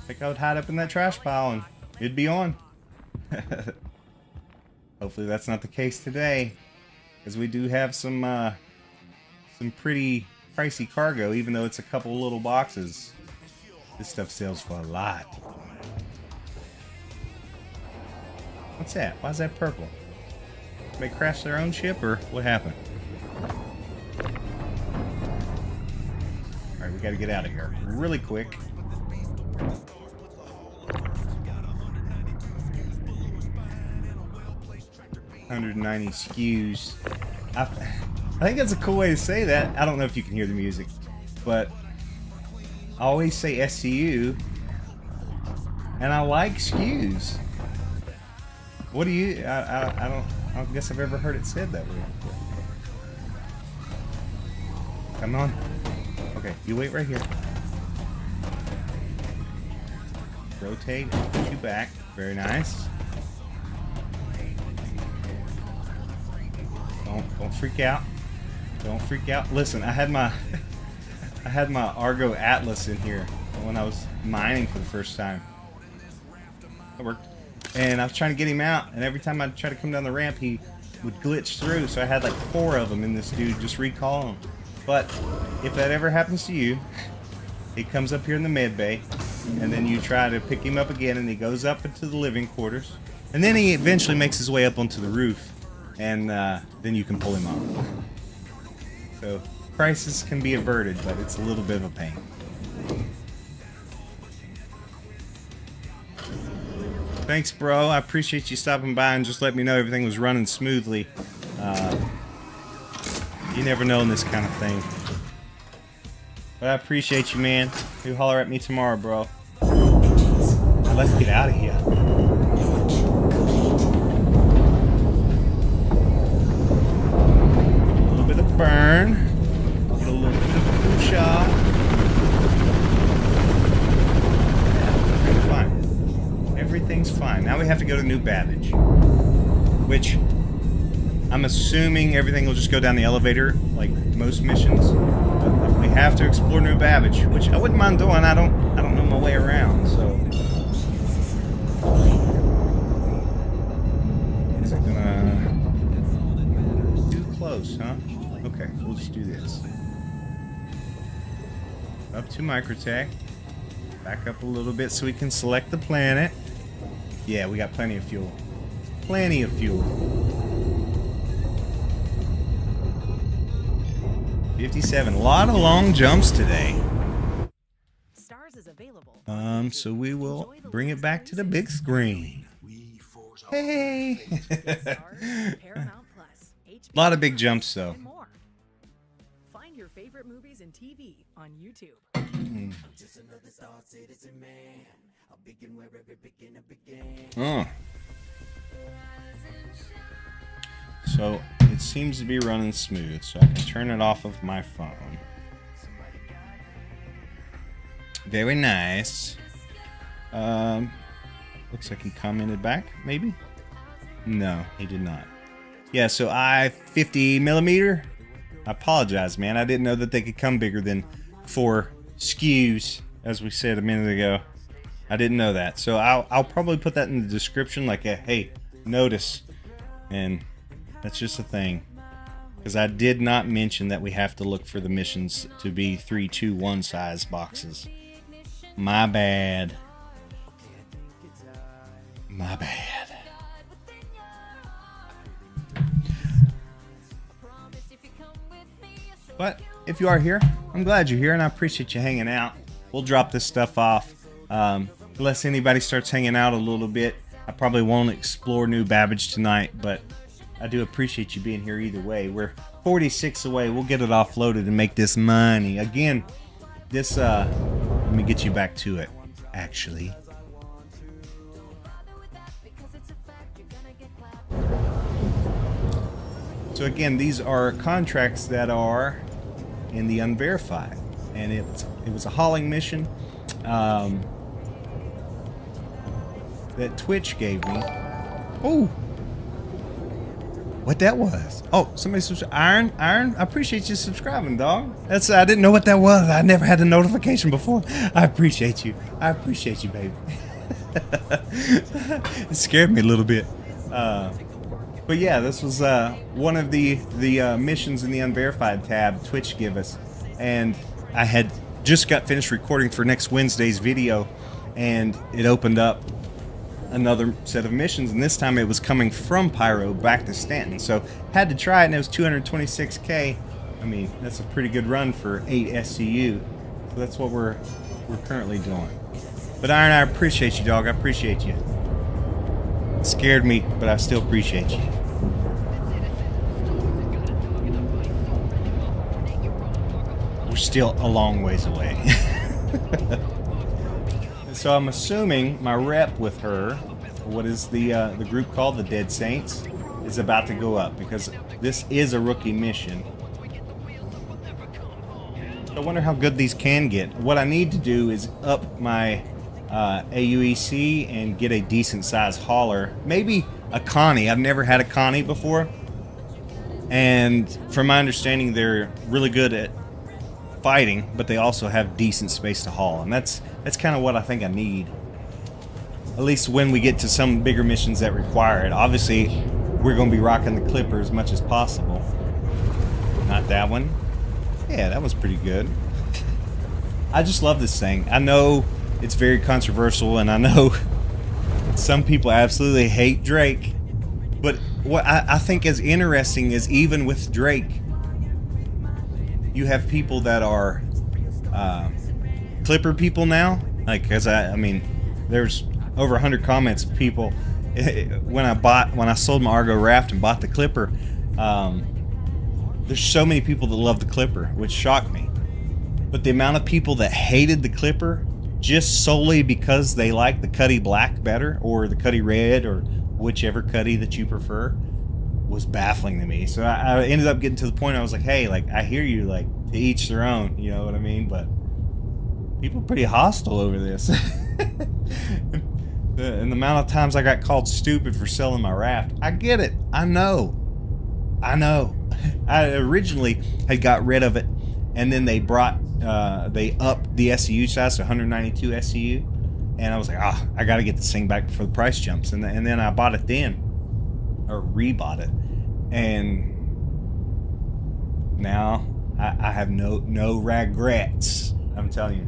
think I would hide up in that trash pile and it'd be on. Hopefully that's not the case today, because we do have some pretty pricey cargo, even though it's a couple little boxes. This stuff sells for a lot. What's that? Why is that purple? They crashed their own ship, or what happened? Alright, we gotta get out of here really quick. $190 SKUs. I think that's a cool way to say that. I don't know if you can hear the music, but I always say SCU, and I like SKUs. What do you? I don't guess I've ever heard it said that way. Come on. Okay, you wait right here. Rotate, put you back. Very nice. Don't freak out. Don't freak out. Listen, I had my Argo Atlas in here when I was mining for the first time. That worked. And I was trying to get him out, and every time I'd try to come down the ramp, he would glitch through. So I had like 4 of them in this dude. Just recall him. But if that ever happens to you, he comes up here in the med bay, and then you try to pick him up again, and he goes up into the living quarters, and then he eventually makes his way up onto the roof, and then you can pull him off. So crisis can be averted, but it's a little bit of a pain. Thanks, bro. I appreciate you stopping by and just letting me know everything was running smoothly. You never know in this kind of thing. But I appreciate you, man. You holler at me tomorrow, bro. Let's get out of here. A little bit of burn. Get a little bit of food shot. Yeah, fine. Everything's fine. Now we have to go to New Babbage, which I'm assuming everything will just go down the elevator like most missions. But we have to explore New Babbage, which I wouldn't mind doing. I don't know my way around, so. Is it gonna too close, huh? Okay, we'll just do this. Up to Microtech. Back up a little bit so we can select the planet. Yeah, we got plenty of fuel. Plenty of fuel. 57. A lot of long jumps today. Stars is available. So we will bring it back to the big screen. Hey! A lot of big jumps, though. Find your favorite movies and TV on YouTube. Oh. So it seems to be running smooth, so I can turn it off of my phone. Very nice. Looks like he commented back, maybe? No, he did not. Yeah, so 50mm. I apologize, man. I didn't know that they could come bigger than 4 SKUs, as we said a minute ago. I didn't know that. So I'll probably put that in the description, like a, hey, notice. And that's just a thing. Because I did not mention that we have to look for the missions to be 3-2-1 size boxes. My bad. My bad. But if you are here, I'm glad you're here, and I appreciate you hanging out. We'll drop this stuff off. Unless anybody starts hanging out a little bit, I probably won't explore New Babbage tonight, but I do appreciate you being here either way. We're 46 away. We'll get it offloaded and make this money. Again, this, let me get you back to it, actually. So again, these are contracts that are in the unverified, and it was a hauling mission that Twitch gave me. Oh, what that was. Oh, somebody subscribe. Iron, I appreciate you subscribing, dog. That's I didn't know what that was. I never had a notification before. I appreciate you. I appreciate you, baby. It scared me a little bit. But yeah, this was one of the missions in the Unverified tab Twitch give us, and I had just got finished recording for next Wednesday's video, and it opened up another set of missions, and this time it was coming from Pyro back to Stanton, so had to try it, and it was 226k. I mean, that's a pretty good run for 8 SCU, so that's what we're currently doing. But Iron, I appreciate you, dog. I appreciate you. It scared me, but I still appreciate you. We're still a long ways away. So I'm assuming my rep with her, what is the group called, the Dead Saints, is about to go up because this is a rookie mission. I wonder how good these can get. What I need to do is up my AUEC and get a decent sized hauler. Maybe a Connie. I've never had a Connie before. And from my understanding, they're really good at fighting, but they also have decent space to haul. And that's kind of what I think I need. At least when we get to some bigger missions that require it. Obviously, we're going to be rocking the Clipper as much as possible. Not that one. Yeah, that was pretty good. I just love this thing. I know it's very controversial, and I know some people absolutely hate Drake. But what I think is interesting is even with Drake, you have people that are Clipper people now. Like, because I mean, there's over 100 comments of people when I sold my Argo Raft and bought the Clipper. There's so many people that love the Clipper, which shocked me. But the amount of people that hated the Clipper just solely because they like the Cuddy Black better, or the Cuddy Red, or whichever Cuddy that you prefer, was baffling to me. So I ended up getting to the point I was like, hey, like, I hear you, like, to each their own, you know what I mean? But people are pretty hostile over this. And the amount of times I got called stupid for selling my raft, I get it. I know. I originally had got rid of it, and then they upped the SCU size to 192 SCU, and I was like, I got to get this thing back before the price jumps, and then I bought it then, or rebought it, and now I have no regrets. I'm telling you,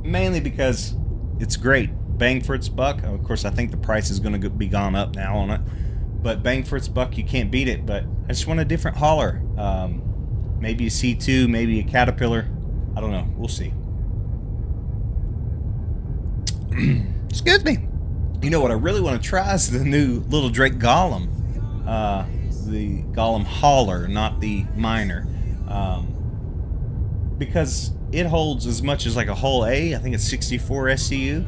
mainly because it's great, bang for its buck. Of course, I think the price is going to be gone up now on it. But bang for its buck, you can't beat it. But I just want a different hauler. Maybe a C2, maybe a Caterpillar. I don't know. We'll see. Excuse me. You know what I really want to try is the new little Drake Golem. The Golem hauler, not the miner. Because it holds as much as like a Hull A. I think it's 64 SCU.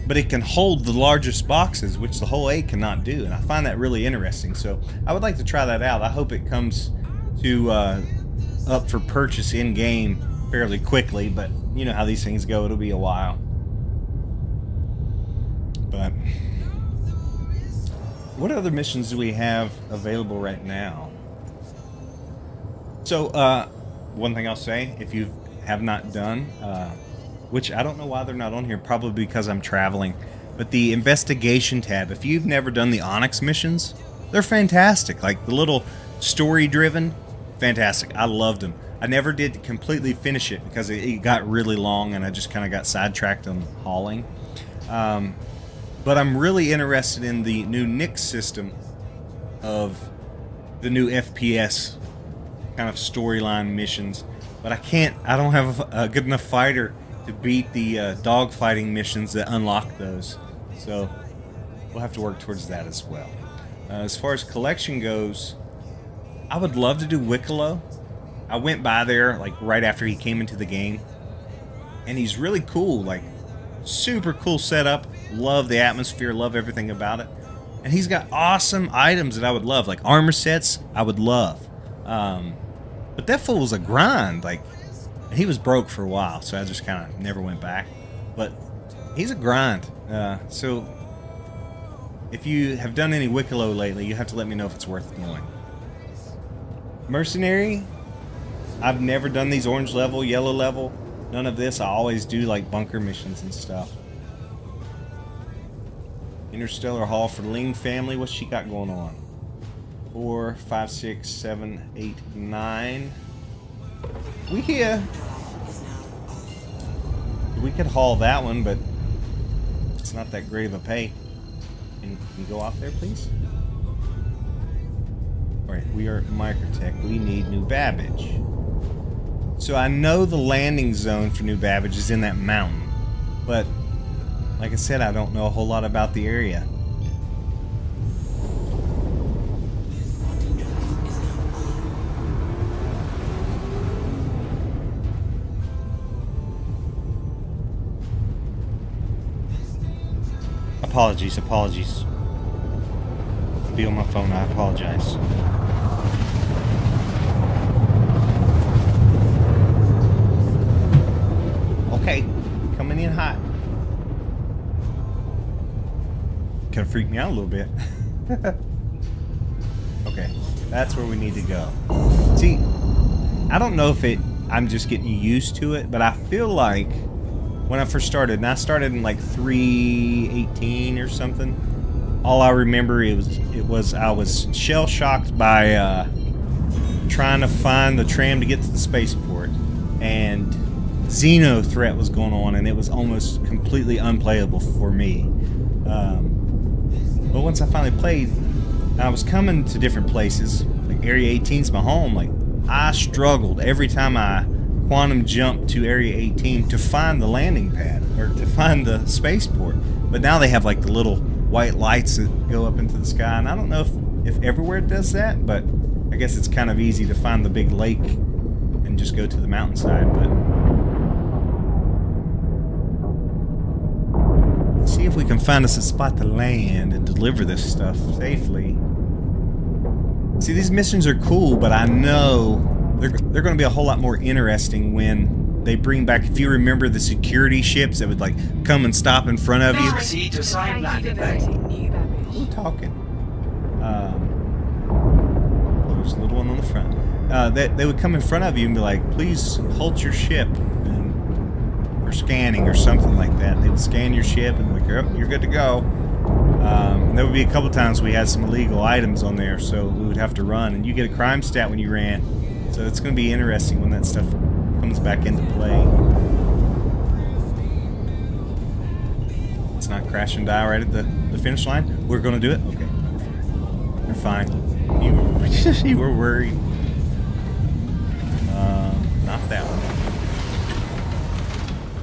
But it can hold the largest boxes, which the Hull A cannot do, and I find that really interesting. So I would like to try that out. I hope it comes to up for purchase in game fairly quickly, but you know how these things go. It'll be a while. But what other missions do we have available right now? So one thing I'll say, if you have not done, which I don't know why they're not on here, probably because I'm traveling, but the investigation tab, if you've never done the Onyx missions, they're fantastic. Like the little story driven, fantastic. I loved them. I never did completely finish it because it got really long and I just kind of got sidetracked on hauling. But I'm really interested in the new Nix system of the new FPS kind of storyline missions, but I don't have a good enough fighter to beat the dogfighting missions that unlock those. So we'll have to work towards that as well. As far as collection goes, I would love to do Wicklow. I went by there like right after he came into the game, and he's really cool, like super cool setup. Love the atmosphere, love everything about it. And he's got awesome items that I would love, like armor sets I would love. But that fool was a grind. Like, he was broke for a while, so I just kind of never went back. But he's a grind. So If you have done any Wicklow lately, you have to let me know if it's worth going. Mercenary, I've never done these orange level, yellow level. None of this. I always do like bunker missions and stuff. Interstellar Hall for Ling family. What's she got going on? 4, 5, 6, 7, 8, 9. We here. We could haul that one, but it's not that great of a pay. Can you go off there, please? Alright, we are Microtech. We need New Babbage. So I know the landing zone for New Babbage is in that mountain. But, like I said, I don't know a whole lot about the area. Apologies. Be on my phone, I apologize. Okay, coming in hot. Kind of freaked me out a little bit. Okay, that's where we need to go. See, I don't know if I'm just getting used to it, but I feel like when I first started, and I started in like 3:18 or something, all I remember I was shell shocked by trying to find the tram to get to the spaceport, and Xeno threat was going on, and it was almost completely unplayable for me. But once I finally played, I was coming to different places. Like Area 18's my home. Like I struggled every time I quantum jumped to Area 18 to find the landing pad or to find the spaceport. But now they have like the little white lights that go up into the sky, and I don't know if everywhere it does that, but I guess it's kind of easy to find the big lake and just go to the mountainside. But see if we can find us a spot to land and deliver this stuff safely. See, these missions are cool, but I know they're going to be a whole lot more interesting when they bring back, if you remember, the security ships that would like come and stop in front of you. Proceed to assigned landing bay. Who talking? There's a little one on the front. They would come in front of you and be like, please halt your ship, or scanning or something like that. They would scan your ship and be like, oh, you're good to go. And there would be a couple times we had some illegal items on there, so we would have to run, and you get a crime stat when you ran. So it's going to be interesting when that stuff comes back into play. Let's not crash and die right at the finish line. We're going to do it? Okay. You're fine. You were worried. Not that one.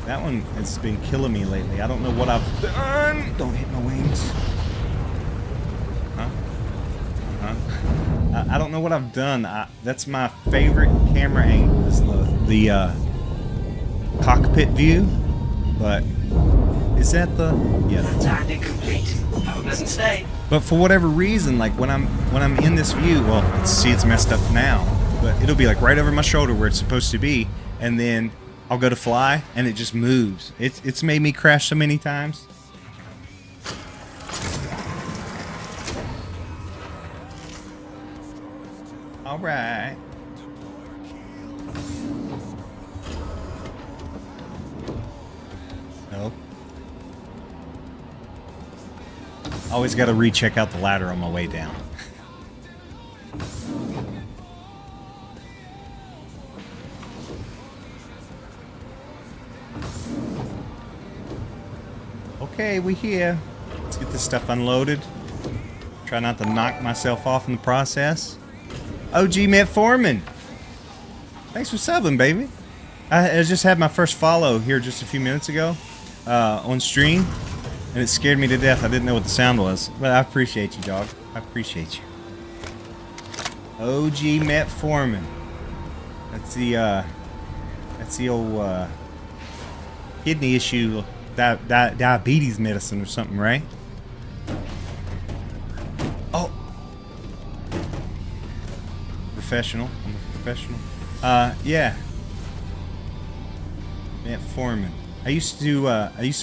That one has been killing me lately. I don't know what I've done. Don't hit my wings. I don't know what I've done. That's my favorite camera angle, is the cockpit view. But is that the? Yeah, that's Landing complete. Have a pleasant stay. But for whatever reason, like when I'm in this view, well, let's see, it's messed up now. But it'll be like right over my shoulder where it's supposed to be, and then I'll go to fly, and it just moves. It's made me crash so many times. All right. Nope. Always got to recheck out the ladder on my way down. Okay, we here. Let's get this stuff unloaded. Try not to knock myself off in the process. OG Metformin. Thanks for subbing, baby. I just had my first follow here just a few minutes ago on stream, and it scared me to death. I didn't know what the sound was, but I appreciate you, dog. I appreciate you. OG Metformin. That's the old kidney issue, diabetes medicine or something, right? Oh. Professional. I'm a professional. Yeah. Metformin. I used to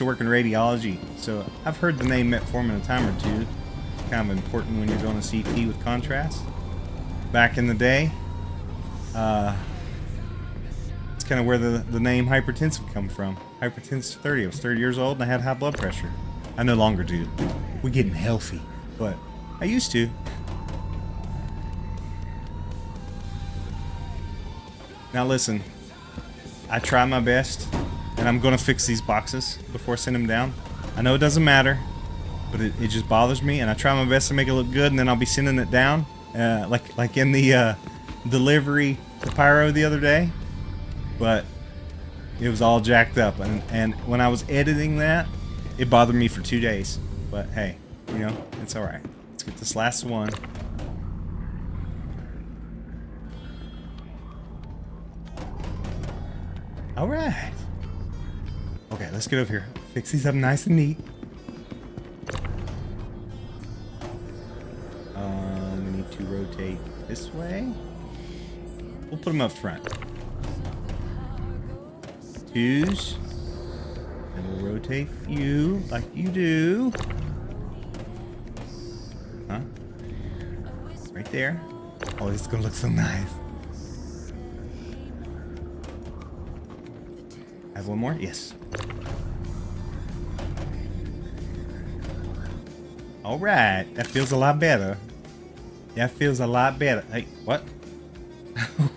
work in radiology, so I've heard the name Metformin a time or two. kind of important when you're doing a CT with contrast. Back in the day, it's kind of where the name hypertensive come from. Hypertensive 30. I was 30 years old and I had high blood pressure. I no longer do. We're getting healthy, but I used to. Now listen, I try my best, and I'm gonna fix these boxes before I send them down. I know it doesn't matter, but it just bothers me, and I try my best to make it look good, and then I'll be sending it down, like in the delivery to Pyro the other day. But it was all jacked up, and when I was editing that, it bothered me for 2 days. But hey, you know, it's all right. Let's get this last one. All right. Okay, let's get over here. Fix these up nice and neat. We need to rotate this way. We'll put them up front. Twos. And we'll rotate you like you do. Huh? Right there. Oh, this is gonna look so nice. Have one more? Yes. All right. That feels a lot better. That feels a lot better. Hey, what?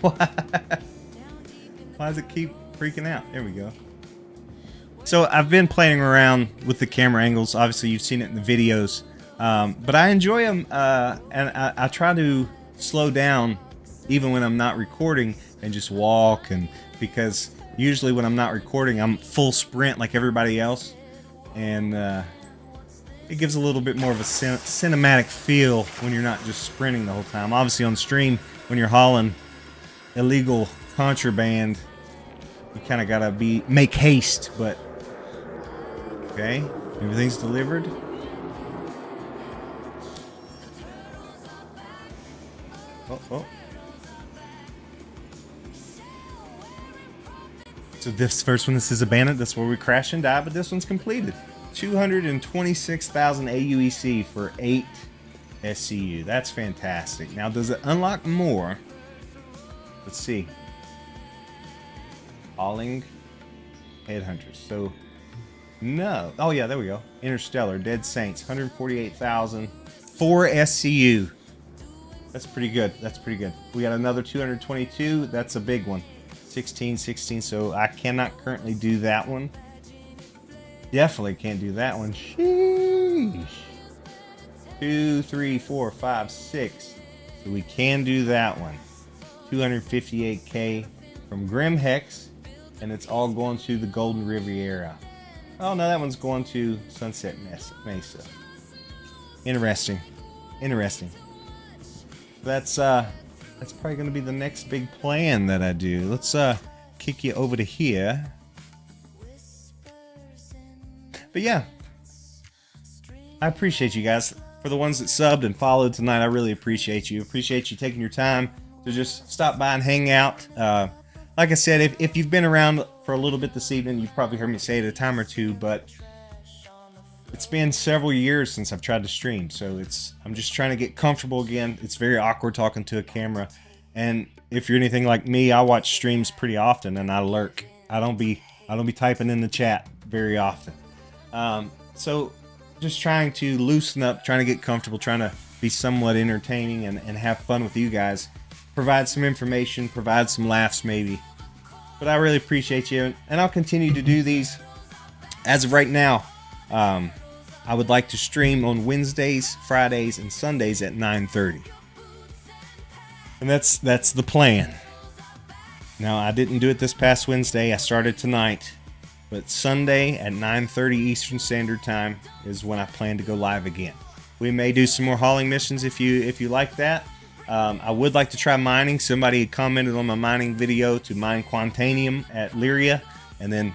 What? Why does it keep freaking out? There we go. So I've been playing around with the camera angles. Obviously, you've seen it in the videos. But I enjoy them, and I try to slow down even when I'm not recording and just walk, and because usually when I'm not recording, I'm full sprint like everybody else, and it gives a little bit more of a cinematic feel when you're not just sprinting the whole time. Obviously on stream, when you're hauling illegal contraband, you kind of gotta make haste. But okay, everything's delivered. Oh. So this first one, this is abandoned. That's where we crash and die, but this one's completed. 226,000 AUEC for 8 SCU. That's fantastic. Now, does it unlock more? Let's see. Hauling Headhunters. So, no. Oh, yeah, there we go. Interstellar, Dead Saints, 148,000. 4 SCU. That's pretty good. That's pretty good. We got another 222. That's a big one. 16, so I cannot currently do that one. Definitely can't do that one. Sheesh. 2, 3, 4, 5, 6. So we can do that one. 258K from Grim Hex, and it's all going to the Golden Riviera. Oh no, that one's going to Sunset Mesa. Interesting. That's probably going to be the next big plan that I do. Let's kick you over to here. But yeah, I appreciate you guys. For the ones that subbed and followed tonight, I really appreciate you. Appreciate you taking your time to just stop by and hang out. Like I said, if you've been around for a little bit this evening, you've probably heard me say it a time or two, but it's been several years since I've tried to stream, so I'm just trying to get comfortable again. It's very awkward talking to a camera, and if you're anything like me, I watch streams pretty often and I lurk. I don't be typing in the chat very often. So just trying to loosen up, trying to get comfortable, trying to be somewhat entertaining and have fun with you guys. Provide some information, provide some laughs maybe. But I really appreciate you, and I'll continue to do these. As of right now, I would like to stream on Wednesdays, Fridays, and Sundays at 9:30. And that's the plan. Now, I didn't do it this past Wednesday. I started tonight. But Sunday at 9:30 Eastern Standard Time is when I plan to go live again. We may do some more hauling missions if you like that. I would like to try mining. Somebody had commented on my mining video to mine Quantanium at Lyria and then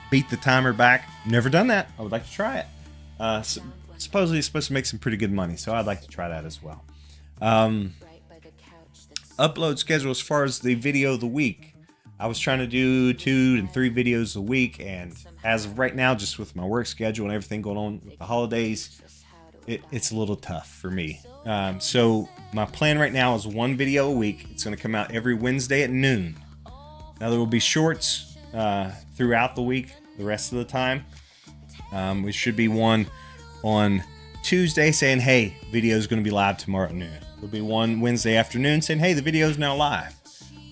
beat the timer back. Never done that. I would like to try it. Supposedly it's supposed to make some pretty good money, so I'd like to try that as well. Upload schedule as far as the video of the week. I was trying to do 2 and 3 videos a week, and as of right now, just with my work schedule and everything going on with the holidays, it's a little tough for me. So my plan right now is 1 video a week. It's going to come out every Wednesday at noon. Now there will be shorts throughout the week, the rest of the time. We should be one on Tuesday saying, hey, video is going to be live tomorrow at noon. There'll be one Wednesday afternoon saying, hey, the video is now live.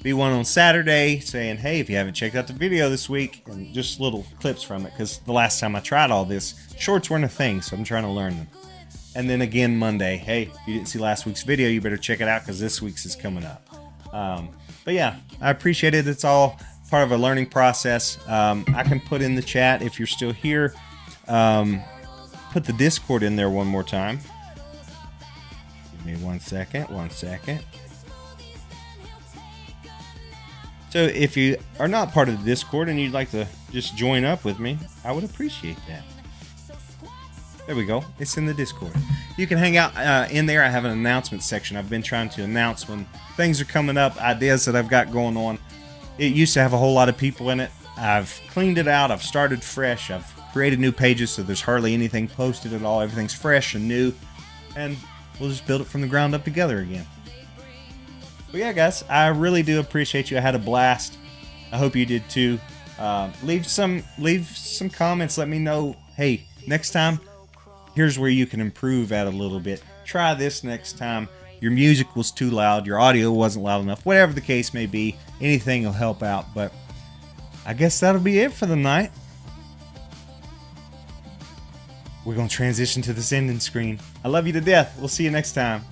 Be one on Saturday saying, hey, if you haven't checked out the video this week, and just little clips from it, because the last time I tried all this, shorts weren't a thing, so I'm trying to learn them. And then again Monday, hey, if you didn't see last week's video, you better check it out because this week's is coming up. But yeah, I appreciate it. It's all part of a learning process. I can put in the chat if you're still here. Put the Discord in there one more time. Give me 1 second, 1 second. So if you are not part of the Discord and you'd like to just join up with me, I would appreciate that. There we go. It's in the Discord. You can hang out in there. I have an announcement section. I've been trying to announce when things are coming up, ideas that I've got going on. It used to have a whole lot of people in it. I've cleaned it out. I've started fresh. I've created new pages, so there's hardly anything posted at all. Everything's fresh and new. And we'll just build it from the ground up together again. But yeah, guys, I really do appreciate you. I had a blast. I hope you did too. Leave some comments. Let me know, hey, next time, here's where you can improve at a little bit. Try this next time. Your music was too loud. Your audio wasn't loud enough. Whatever the case may be, anything will help out. But I guess that'll be it for the night. We're going to transition to this ending screen. I love you to death. We'll see you next time.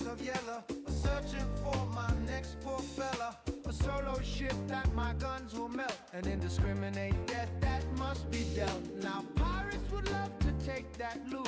Of yellow, searching for my next poor fella. A solo ship that my guns will melt. An indiscriminate death that must be dealt. Now pirates would love to take that loot.